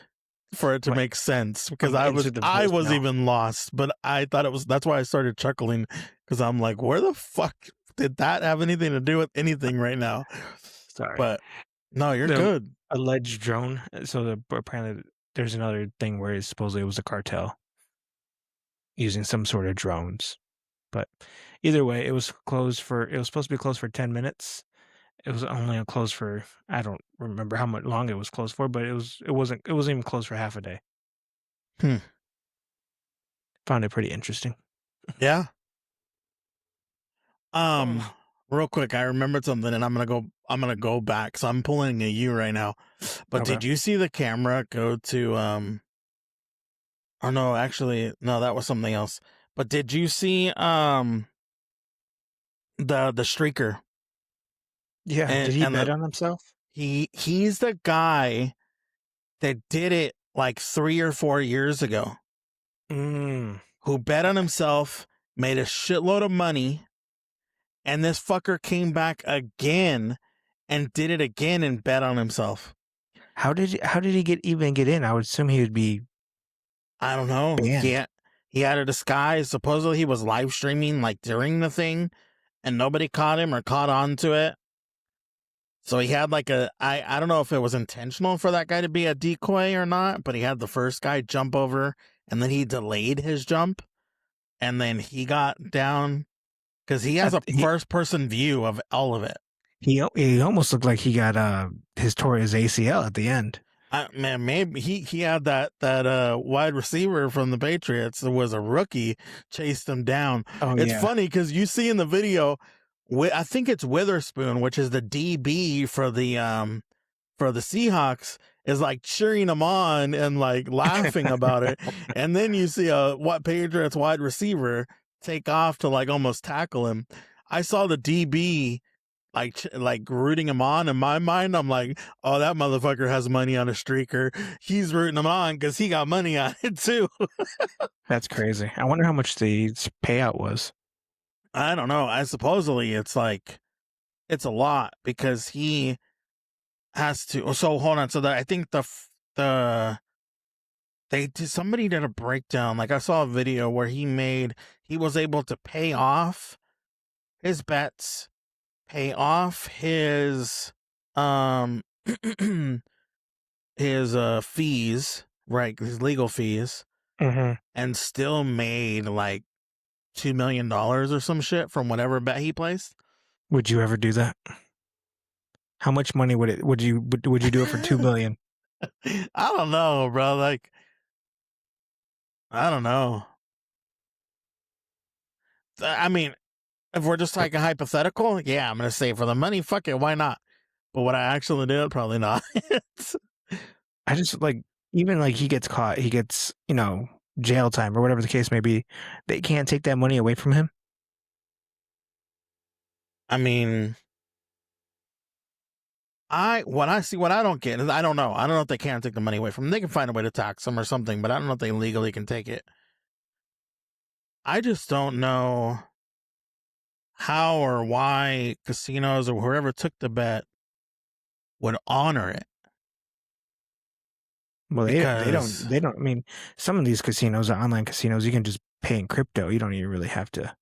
for it to make sense, because I was even lost, but I thought that's why I started chuckling, because I'm like, where the fuck did that have anything to do with anything right now? Sorry, but no, you're good. Alleged drone. So apparently there's another thing where supposedly it was a cartel using some sort of drones. But either way, it was supposed to be closed for 10 minutes. It was only closed for, I don't remember how much long it was closed for, but it wasn't even closed for half a day. Found it pretty interesting. Yeah. Real quick, I remembered something, and I'm gonna go back. So I'm pulling a U right now. But Okay. did you see the camera go to oh no, actually no, that was something else. But did you see the streaker? Yeah, did he bet on himself? He's the guy that did it like 3 or 4 years ago. Who bet on himself, made a shitload of money, and this fucker came back again and did it again and bet on himself. How did he get in? I would assume he would be. I don't know. Banned. He had a disguise. Supposedly he was live streaming like during the thing, and nobody caught him or caught on to it. So he had like I don't know if it was intentional for that guy to be a decoy or not, but he had the first guy jump over, and then he delayed his jump, and then he got down, because he has a first person view of all of it. He almost looked like he got tore his ACL at the end. Man, maybe he had that wide receiver from the Patriots that was a rookie, chased him down. Oh, it's funny because you see in the video, I think it's Witherspoon, which is the DB for the Seahawks, is like cheering him on and like laughing about it, and then you see a Patriots wide receiver take off to like almost tackle him. I saw the DB like rooting him on. In my mind, I'm like, oh, that motherfucker has money on a streaker. He's rooting him on because he got money on it too. That's crazy. I wonder how much the payout was. I don't know. Supposedly it's a lot, because he has to. So hold on. So I think somebody did a breakdown. Like I saw a video where he was able to pay off his bets, pay off his his fees, right? His legal fees, and still made like $2 million or some shit from whatever bet he placed. Would you ever do that? How much money would you do it for $2 million? I don't know, bro. Like, I don't know. I mean, if we're just like a hypothetical, yeah, I'm gonna say for the money, fuck it, why not? But what I actually did, probably not. I just like, even like he gets caught, he gets, jail time or whatever the case may be. They can't take that money away from him. I mean, what I don't get is I don't know. I don't know if they can take the money away from him. They can find a way to tax him or something, but I don't know if they legally can take it. I just don't know how or why casinos or whoever took the bet would honor it. Well, they don't. I mean, some of these casinos are online casinos. You can just pay in crypto. You don't even really have to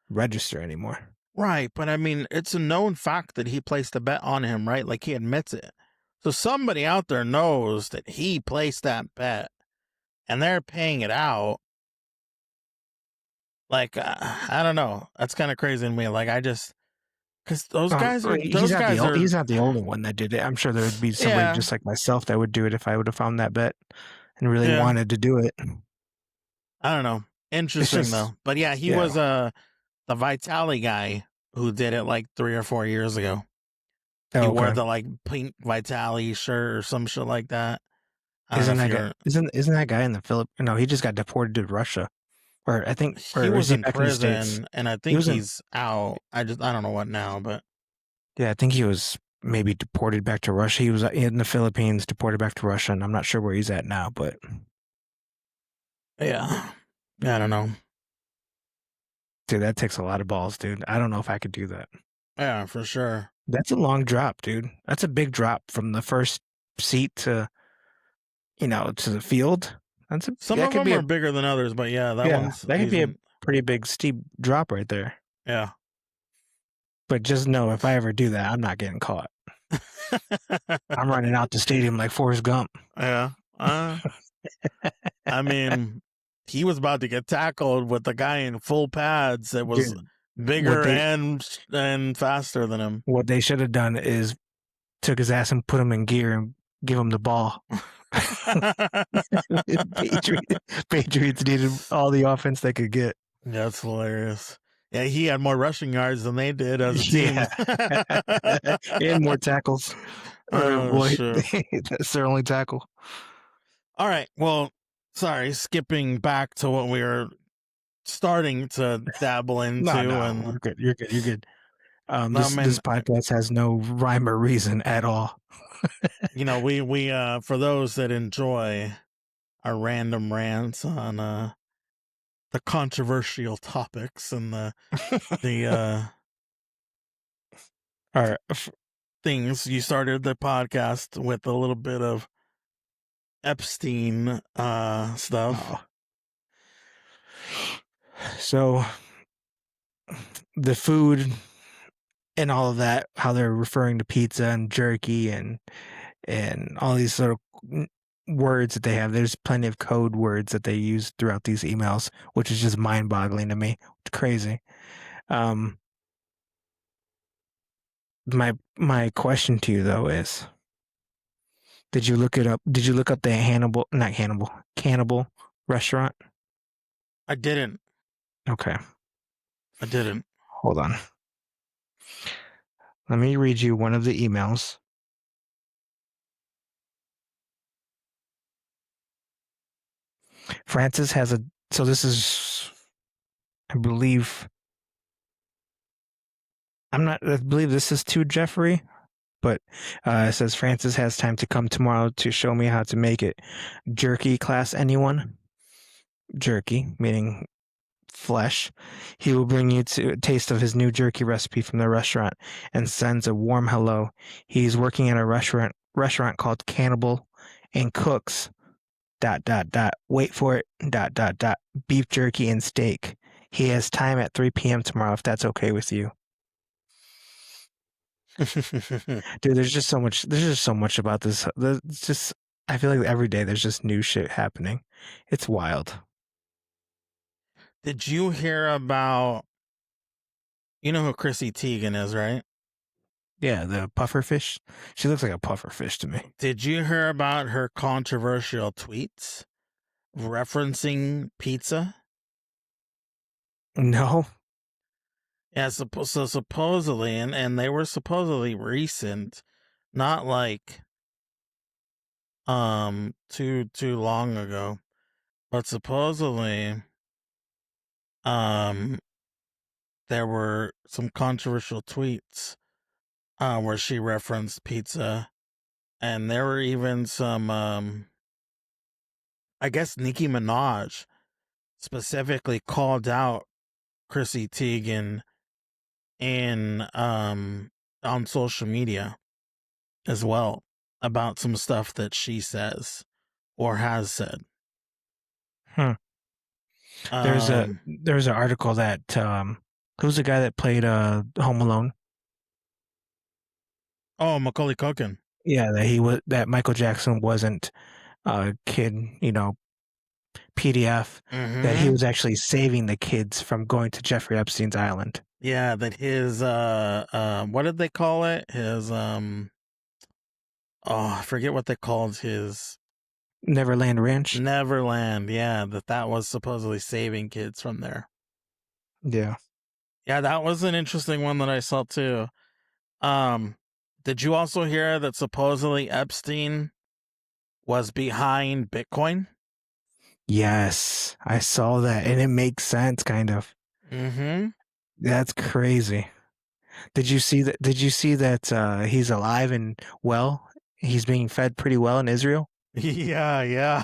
register anymore. Right, but I mean, it's a known fact that he placed a bet on him, right? Like he admits it. So somebody out there knows that he placed that bet and they're paying it out. Like, I don't know. That's kind of crazy to me. Like, because those guys are, he's not the only one that did it. I'm sure there would be somebody just like myself that would do it if I would have found that bet and really wanted to do it. I don't know. Interesting though. But yeah, he was the Vitali guy who did it like 3 or 4 years ago. He wore the like pink Vitali shirt or some shit like that. Isn't that guy in the Philippines? No, he just got deported to Russia. Or I think he was in prison, and I think he's out. I don't know what now, but yeah, I think he was maybe deported back to Russia. He was in the Philippines, deported back to Russia, and I'm not sure where he's at now. But yeah, I don't know. Dude, that takes a lot of balls, dude. I don't know if I could do that. Yeah, for sure. That's a long drop, dude. That's a big drop from the first seat to the field. Some of them are bigger than others, but yeah, that could be a pretty big steep drop right there. Yeah. But just know, if I ever do that, I'm not getting caught. I'm running out the stadium like Forrest Gump. Yeah. I mean, he was about to get tackled with the guy in full pads that was bigger and faster than him. What they should have done is took his ass and put him in gear and give him the ball. Patriots needed all the offense they could get. That's hilarious. Yeah, he had more rushing yards than they did as a team. And more tackles. Sure. That's their only tackle. All right. Well, sorry, skipping back to what we were starting to dabble into. No, you're good. This podcast has no rhyme or reason at all. We for those that enjoy our random rants on the controversial topics and the things, you started the podcast with a little bit of Epstein stuff. Oh. So the food and all of that, how they're referring to pizza and jerky and all these sort of words that they have. There's plenty of code words that they use throughout these emails, which is just mind-boggling to me. It's crazy. My question to you though is, did you look it up? Did you look up the Cannibal restaurant? I didn't. Okay. I didn't. Hold on. Let me read you one of the emails. Francis has so this is, I believe this is to Jeffrey, but it says Francis has time to come tomorrow to show me how to make it. Jerky class, anyone? Jerky, meaning flesh. He will bring you to a taste of his new jerky recipe from the restaurant and sends a warm hello. He's working at a restaurant called Cannibal and cooks ... Wait for it ... beef jerky and steak. He has time at 3 p.m. tomorrow if that's okay with you. Dude, there's just so much about this. I feel like every day there's just new shit happening. It's wild. Did you hear about? You know who Chrissy Teigen is, right? Yeah, the puffer fish. She looks like a puffer fish to me. Did you hear about her controversial tweets referencing pizza? No. Yeah, so supposedly, and they were supposedly recent, not like too long ago, but supposedly um there were some controversial tweets where she referenced pizza, and there were even some I guess Nicki Minaj specifically called out Chrissy Teigen in on social media as well about some stuff that she says or has said. Hmm. There's Um an article that who's the guy that played Home Alone? oh, Macaulay Culkin. Yeah, that Michael Jackson wasn't a kid, PDF, that he Mm-hmm. was actually saving the kids from going to Jeffrey Epstein's island. Yeah, that his what did they call it? His oh, I forget what they called his Neverland Ranch. Neverland. Yeah, that was supposedly saving kids from there. Yeah. Yeah, that was an interesting one that I saw too. Did you also hear that supposedly Epstein was behind Bitcoin? Yes, I saw that, and it makes sense, kind of. Mm-hmm. That's crazy. Did you see that? Did you see that he's alive and well? He's being fed pretty well in Israel. Yeah.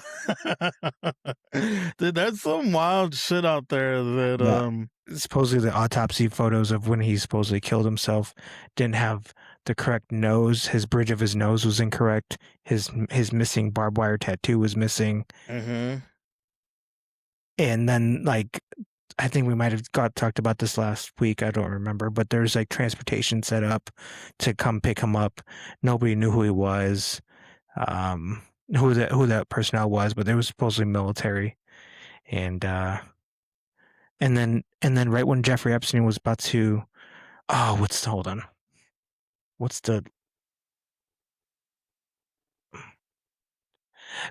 Dude, that's some wild shit out there that Yeah. Supposedly, the autopsy photos of when he supposedly killed himself didn't have the correct nose. His bridge of his nose was incorrect. His missing barbed wire tattoo was missing. Mm-hmm. And then, like, I think we might have talked about this last week. I don't remember, but there's like transportation set up to come pick him up. Nobody knew who he was, who that personnel was, but they were supposedly military. And then right when Jeffrey Epstein was about to, hold on,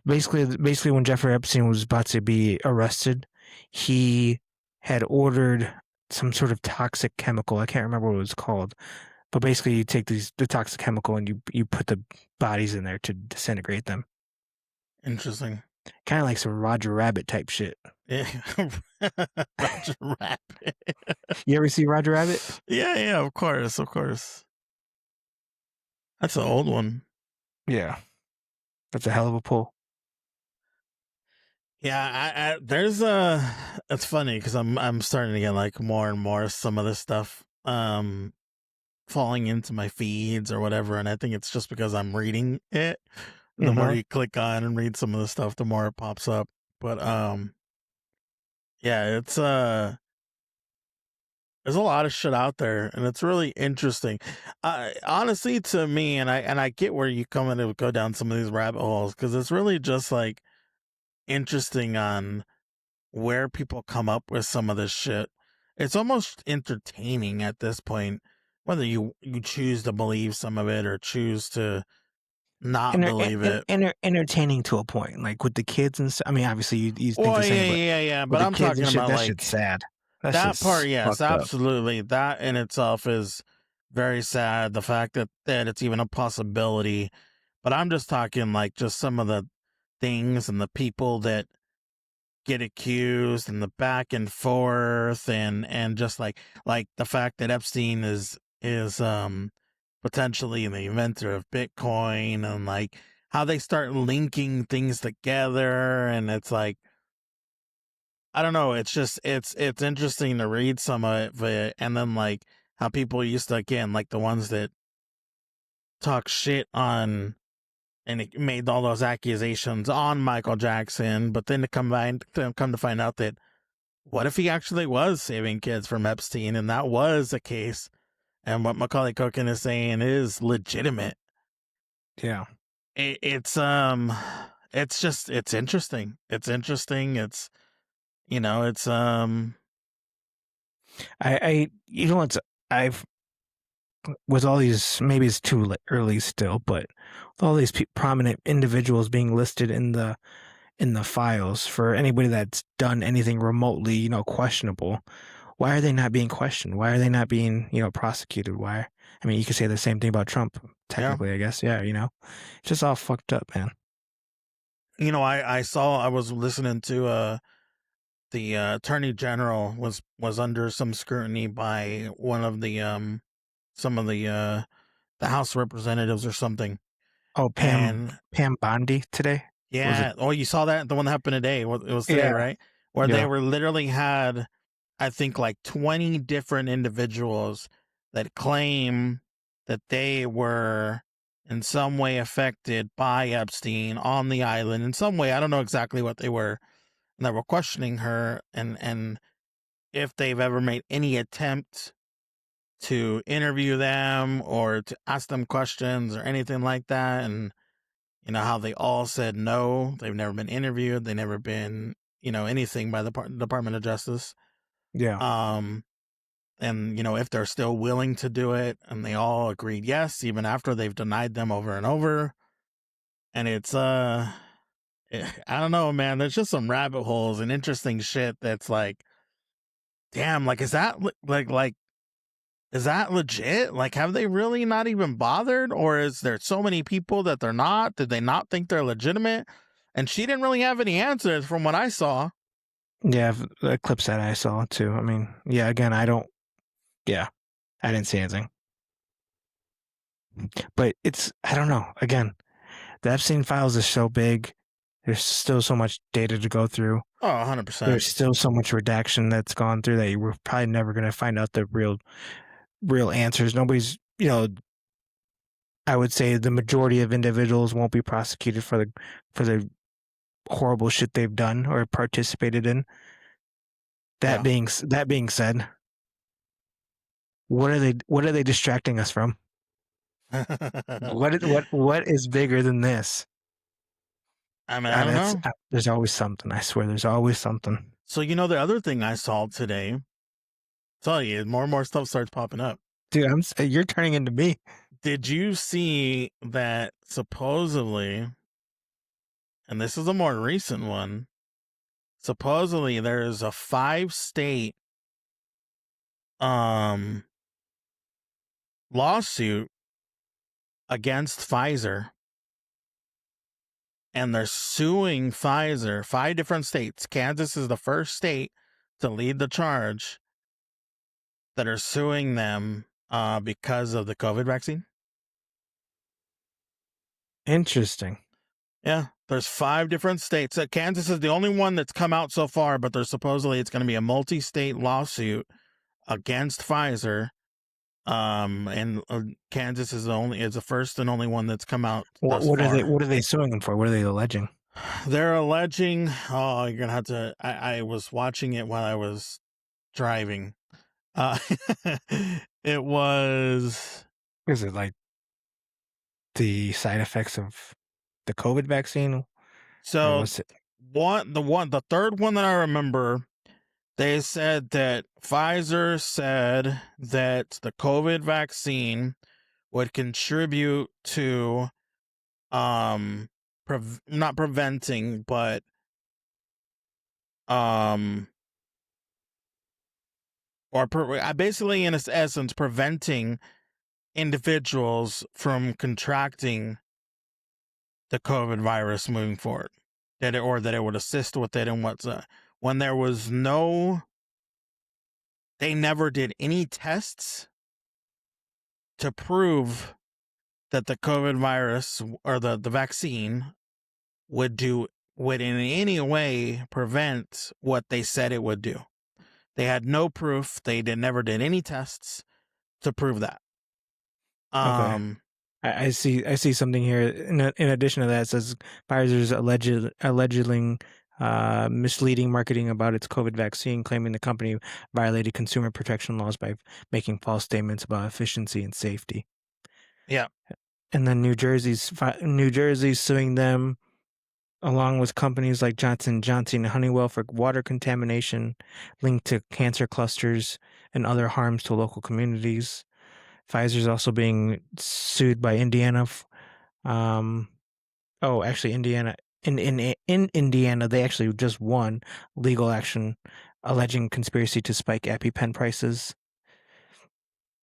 basically when Jeffrey Epstein was about to be arrested, he had ordered some sort of toxic chemical. I can't remember what it was called, but basically you take the toxic chemical and you put the bodies in there to disintegrate them. Interesting. Kind of like some Roger Rabbit type shit. Yeah. Roger Rabbit. You ever see Roger Rabbit? Yeah, of course. That's an old one. Yeah. That's a hell of a pull. Yeah, there's it's funny because I'm starting to get like more and more some of this stuff falling into my feeds or whatever, and I think it's just because I'm reading it. The more you click on and read some of the stuff, the more it pops up. But yeah, it's there's a lot of shit out there, and it's really interesting. Honestly, to me, and I get where you come in to go down some of these rabbit holes because it's really just like interesting on where people come up with some of this shit. It's almost entertaining at this point, whether you choose to believe some of it or choose to not believe it. Entertaining to a point, like with the kids and stuff. I mean, obviously you think Well, the same, yeah. but But the I'm kids talking and shit, about that like shit's sad. that part. Yes, fucked up. absolutely. That in itself is very sad. The fact that it's even a possibility. But I'm just talking like just some of the things and the people that get accused and the back and forth and just like the fact that Epstein is potentially the inventor of Bitcoin, and like how they start linking things together, and it's like I don't know, it's just it's interesting to read some of it, and then like how people used to, again, like the ones that talk shit on and it made all those accusations on Michael Jackson, but then to come to find out that what if he actually was saving kids from Epstein and that was the case, and what Macaulay Culkin is saying is legitimate. Yeah. It's it's just it's interesting. It's interesting. It's it's I you know what's I've with all these, maybe it's too early still, but with all these prominent individuals being listed in the files for anybody that's done anything remotely, questionable, why are they not being questioned? Why are they not being, prosecuted? Why? I mean, you could say the same thing about Trump, yeah. technically, I guess. Yeah, it's just all fucked up, man. I was listening to the attorney general was under some scrutiny by one of the some of the House representatives or something. Oh, And Pam Bondi today? Was it? yeah, oh, you saw that? The one that happened today. It was today, Yeah, right? Where they yeah, were literally had, I think, like 20 different individuals that claim that they were in some way affected by Epstein on the island in some way. I don't know exactly what they were. And that were questioning her and if they've ever made any attempt to interview them or to ask them questions or anything like that. And how they all said no, they've never been interviewed, they never been, anything by the Department of Justice. yeah. Um, and if they're still willing to do it, and they all agreed yes, even after they've denied them over and over. And it's I don't know, man. There's just some rabbit holes and interesting shit that's like, damn, like is that like is that legit? Like, have they really not even bothered? Or is there so many people that they're not? Did they not think they're legitimate? And she didn't really have any answers from what I saw. Yeah, the clips that I saw too. I mean, yeah, again, I didn't see anything. But I don't know. Again, the Epstein files is so big. There's still so much data to go through. Oh, 100%. There's still so much redaction that's gone through that we're probably never going to find out the real answers. Nobody's, I would say the majority of individuals won't be prosecuted for the horrible shit they've done or participated in. Yeah. That being said, what are they distracting us from? What is bigger than this? I mean, I don't know. There's always something. I swear, there's always something. So, the other thing I saw today, tell you, more and more stuff starts popping up. Dude, you're turning into me. Did you see that supposedly, and this is a more recent one, supposedly there's a 5-state lawsuit against Pfizer, and they're suing Pfizer, 5 different states. Kansas is the first state to lead the charge that are suing them because of the COVID vaccine. Interesting. Yeah, there's 5 different states. Kansas is the only one that's come out so far, but there's supposedly it's going to be a multi-state lawsuit against Pfizer. And Kansas is the first and only one that's come out. What are they suing them for? What are they alleging? They're alleging. Oh, you're gonna have to. I was watching it while I was driving. It was. Is it like the side effects of the COVID vaccine? So what's it? The third one that I remember, they said that Pfizer said that the COVID vaccine would contribute to not preventing, but basically in its essence preventing individuals from contracting the COVID virus moving forward. That it would assist with it. And when there was they never did any tests to prove that the COVID virus or the vaccine would in any way prevent what they said it would do. They had no proof. They never did any tests to prove that. Okay. I see something here. In addition to that, it says Pfizer's allegedly misleading marketing about its COVID vaccine, claiming the company violated consumer protection laws by making false statements about efficiency and safety. Yeah. And then New Jersey's suing them along with companies like Johnson & Johnson and Honeywell for water contamination linked to cancer clusters and other harms to local communities. Pfizer's also being sued by Indiana. Actually, Indiana in Indiana, they actually just won legal action alleging conspiracy to spike EpiPen prices.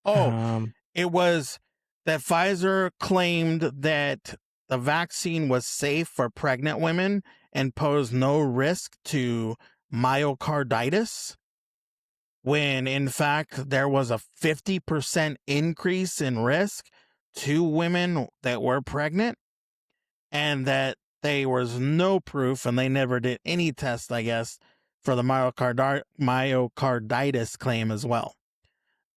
Oh, it was that Pfizer claimed that the vaccine was safe for pregnant women and posed no risk to myocarditis, when in fact there was a 50% increase in risk to women that were pregnant, and that there was no proof, and they never did any test, I guess, for the myocarditis claim as well.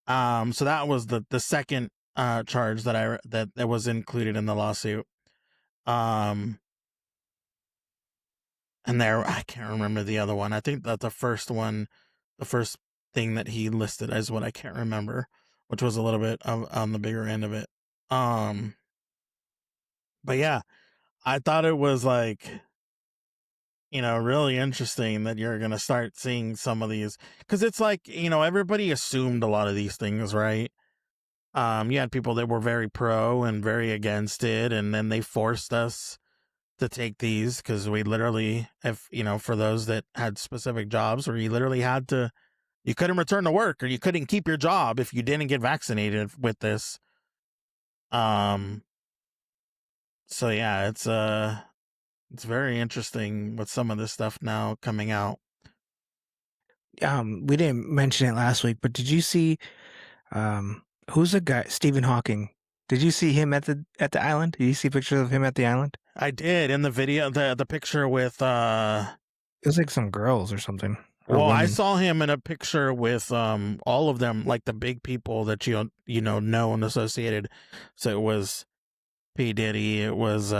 So that was the second charge that was included in the lawsuit. And there, I can't remember the other one. I think that the first one, the first thing that he listed is what I can't remember, which was a little bit on the bigger end of it. But yeah, I thought it was like, really interesting that you're going to start seeing some of these, because it's like, everybody assumed a lot of these things, right? You had people that were very pro and very against it, and then they forced us to take these because we literally, if for those that had specific jobs where you literally you couldn't return to work, or you couldn't keep your job if you didn't get vaccinated with this. So yeah, it's very interesting with some of this stuff now coming out. We didn't mention it last week, but did you see who's the guy, Stephen Hawking? Did you see him at the island? Did you see pictures of him at the island? I did, in the video, the picture with it was like some girls or something. Well, I saw him in a picture with all of them, like the big people that you know and associated. So it was P. Diddy, it was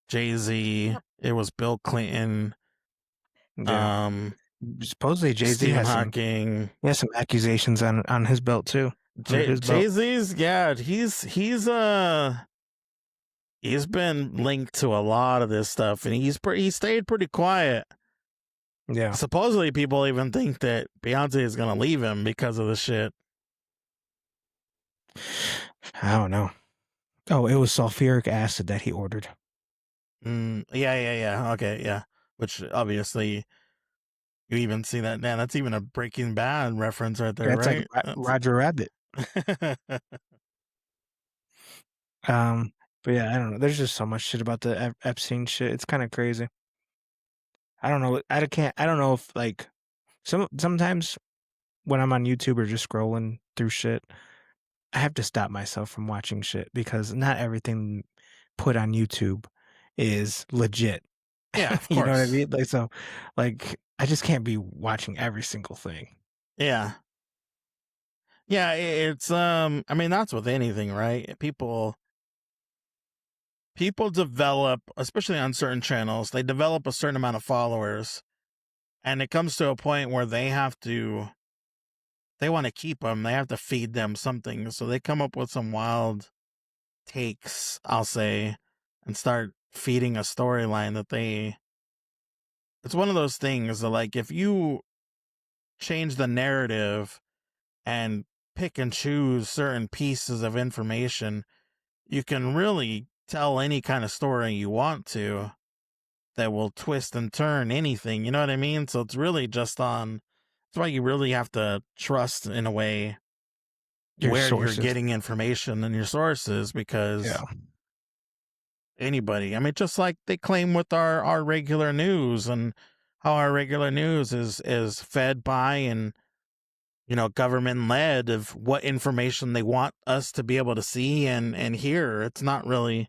Jay-Z, it was Bill Clinton, Yeah. Supposedly Jay-Z Stephen has Hawking. some accusations on his belt too. Jay-Z's, yeah, he's been linked to a lot of this stuff, and he stayed pretty quiet. Yeah. Supposedly people even think that Beyonce is gonna leave him because of the shit. I don't know. Oh, it was sulfuric acid that he ordered. Yeah. Okay, yeah. Which obviously you even see that. Man, that's even a Breaking Bad reference right there, That's right? like Roger Rabbit. But yeah, I don't know. There's just so much shit about the Epstein shit. It's kind of crazy. I don't know. I don't know if like sometimes when I'm on YouTube or just scrolling through shit, I have to stop myself from watching shit because not everything put on YouTube is legit. Yeah, of course. You know what I mean? Like, so, like, I just can't be watching every single thing. Yeah. Yeah, it's I mean, that's with anything, right? People develop, especially on certain channels, they develop a certain amount of followers, and it comes to a point where they want to keep them, they have to feed them something, so they come up with some wild takes, I'll say, and start feeding a storyline that it's one of those things that, like, if you change the narrative and pick and choose certain pieces of information, you can really tell any kind of story you want to that will twist and turn anything, you know what I mean? So it's really that's why you really have to trust, in a way, where you're getting information and your sources, because anybody, I mean, just like they claim with our regular news, and how our regular news is fed by and government led, of what information they want us to be able to see and hear. It's not really,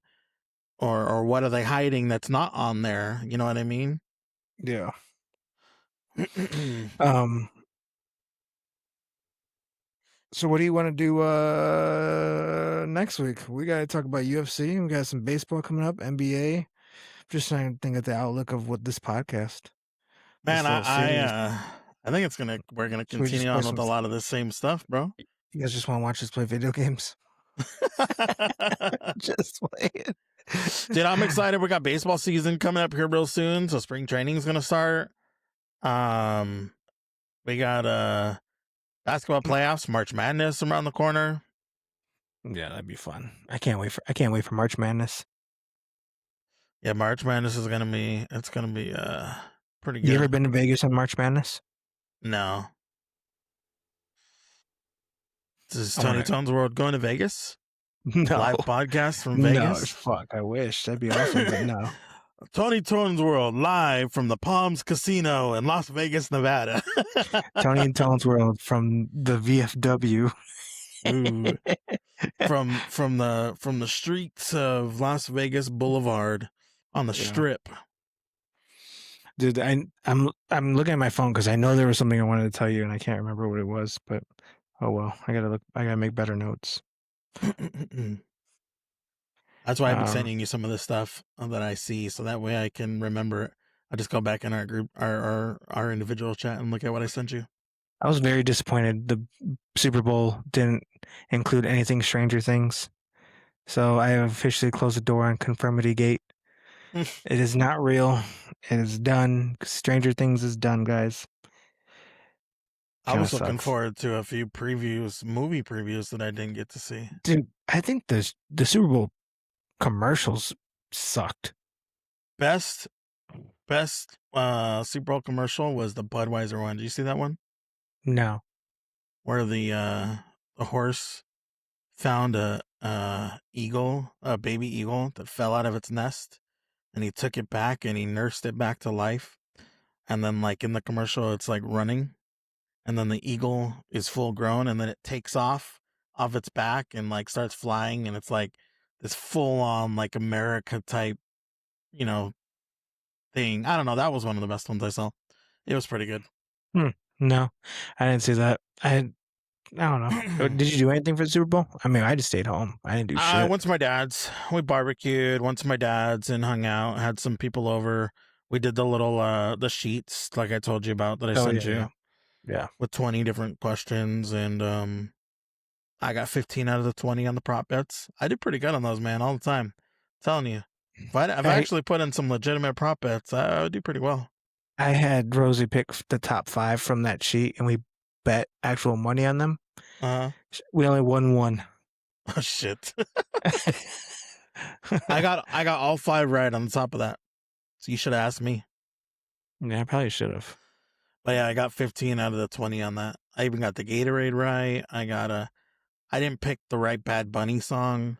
or what are they hiding that's not on there, you know what I mean? Yeah. So what do you want to do next week? We got to talk about UFC. We got some baseball coming up, NBA. Just trying to think of the outlook of what this podcast. Man, I think we're gonna continue on with a lot of the same stuff, bro. You guys just want to watch us play video games? Just play it. Dude, I'm excited. We got baseball season coming up here real soon, so spring training is gonna start. We got basketball playoffs, March Madness around the corner. Yeah, that'd be fun. I can't wait for March Madness. Yeah, March Madness is gonna be pretty good. You ever been to Vegas on March Madness? No. This is I Tony wanna- Tone's World going to Vegas? No. Live podcast from No, Vegas? fuck. I wish. That'd be awesome, but no. Tony Tone's World live from the Palms Casino in Las Vegas, Nevada. Tony and Tone's World from the VFW. Ooh. from the streets of Las Vegas Boulevard on the Yeah. Strip. Dude, I'm looking at my phone because I know there was something I wanted to tell you and I can't remember what it was, but oh well. I gotta make better notes. That's why I've been sending you some of the stuff that I see, so that way I can remember it. I just go back in our group, our individual chat, and look at what I sent you. I was very disappointed the Super Bowl didn't include anything Stranger Things. So I have officially closed the door on Conformity Gate. It is not real. It is done. Stranger Things is done, guys. I was Kinda looking sucks. forward to a few movie previews that I didn't get to see. Dude, I think the Super Bowl commercials sucked. Best Super Bowl commercial was the Budweiser one. Did you see that one? No. Where the horse found a baby eagle that fell out of its nest, and he took it back and he nursed it back to life. And then, like, in the commercial, it's like running, and then the eagle is full grown, and then it takes off its back and like starts flying, and it's like this full on like America type, thing. I don't know. That was one of the best ones I saw. It was pretty good. No, I didn't see that. I don't know. Did you do anything for the Super Bowl? I mean, I just stayed home. I didn't do shit. I went to my dad's. We barbecued. Went to my dad's and hung out. Had some people over. We did the little the sheets like I told you about that I sent you. Yeah. With 20 different questions, and I got 15 out of the 20 on the prop bets. I did pretty good on those, man, all the time. I'm telling you. If I actually put in some legitimate prop bets, I would do pretty well. I had Rosie pick the top 5 from that sheet, and we bet actual money on them. We only won one. Oh shit! I got all 5 right on the top of that. So you should have asked me. Yeah, I probably should have. But yeah, I got 15 out of the 20 on that. I even got the Gatorade right. I didn't pick the right Bad Bunny song,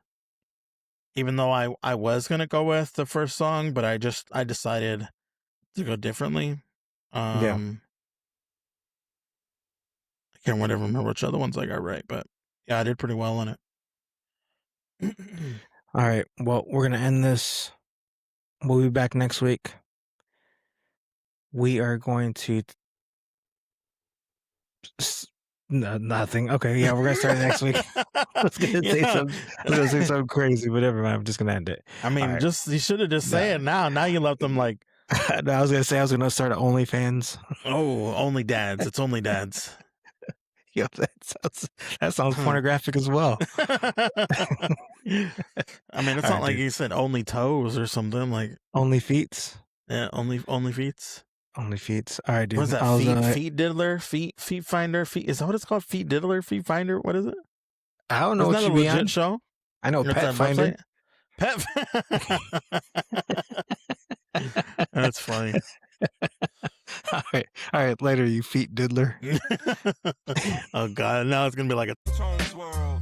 even though I was gonna go with the first song, but I decided to go differently. Yeah. I can't remember which other ones I got right, but yeah, I did pretty well on it. All right. Well, we're gonna end this. We'll be back next week. We are going to nothing. Okay, yeah, we're gonna start next week. I was gonna say something crazy, but never mind. I'm just gonna end it. I mean, right. you should have just say it now. Now you left them like. No, I was gonna start an OnlyFans. Oh, only dads. It's only dads. Yeah, that sounds pornographic as well. I mean, it's not like you said only toes or something like only feet. Yeah, only feet. Only feet. All right, dude. What's that? Feet diddler, feet finder, feet. Is that what it's called? Feet diddler, feet finder. What is it? I don't know. Isn't what that you a legit show? I know Pet Finder. Pet. That's funny. All right. Later, you feet diddler. Oh God! Now it's gonna be like a Tone's World.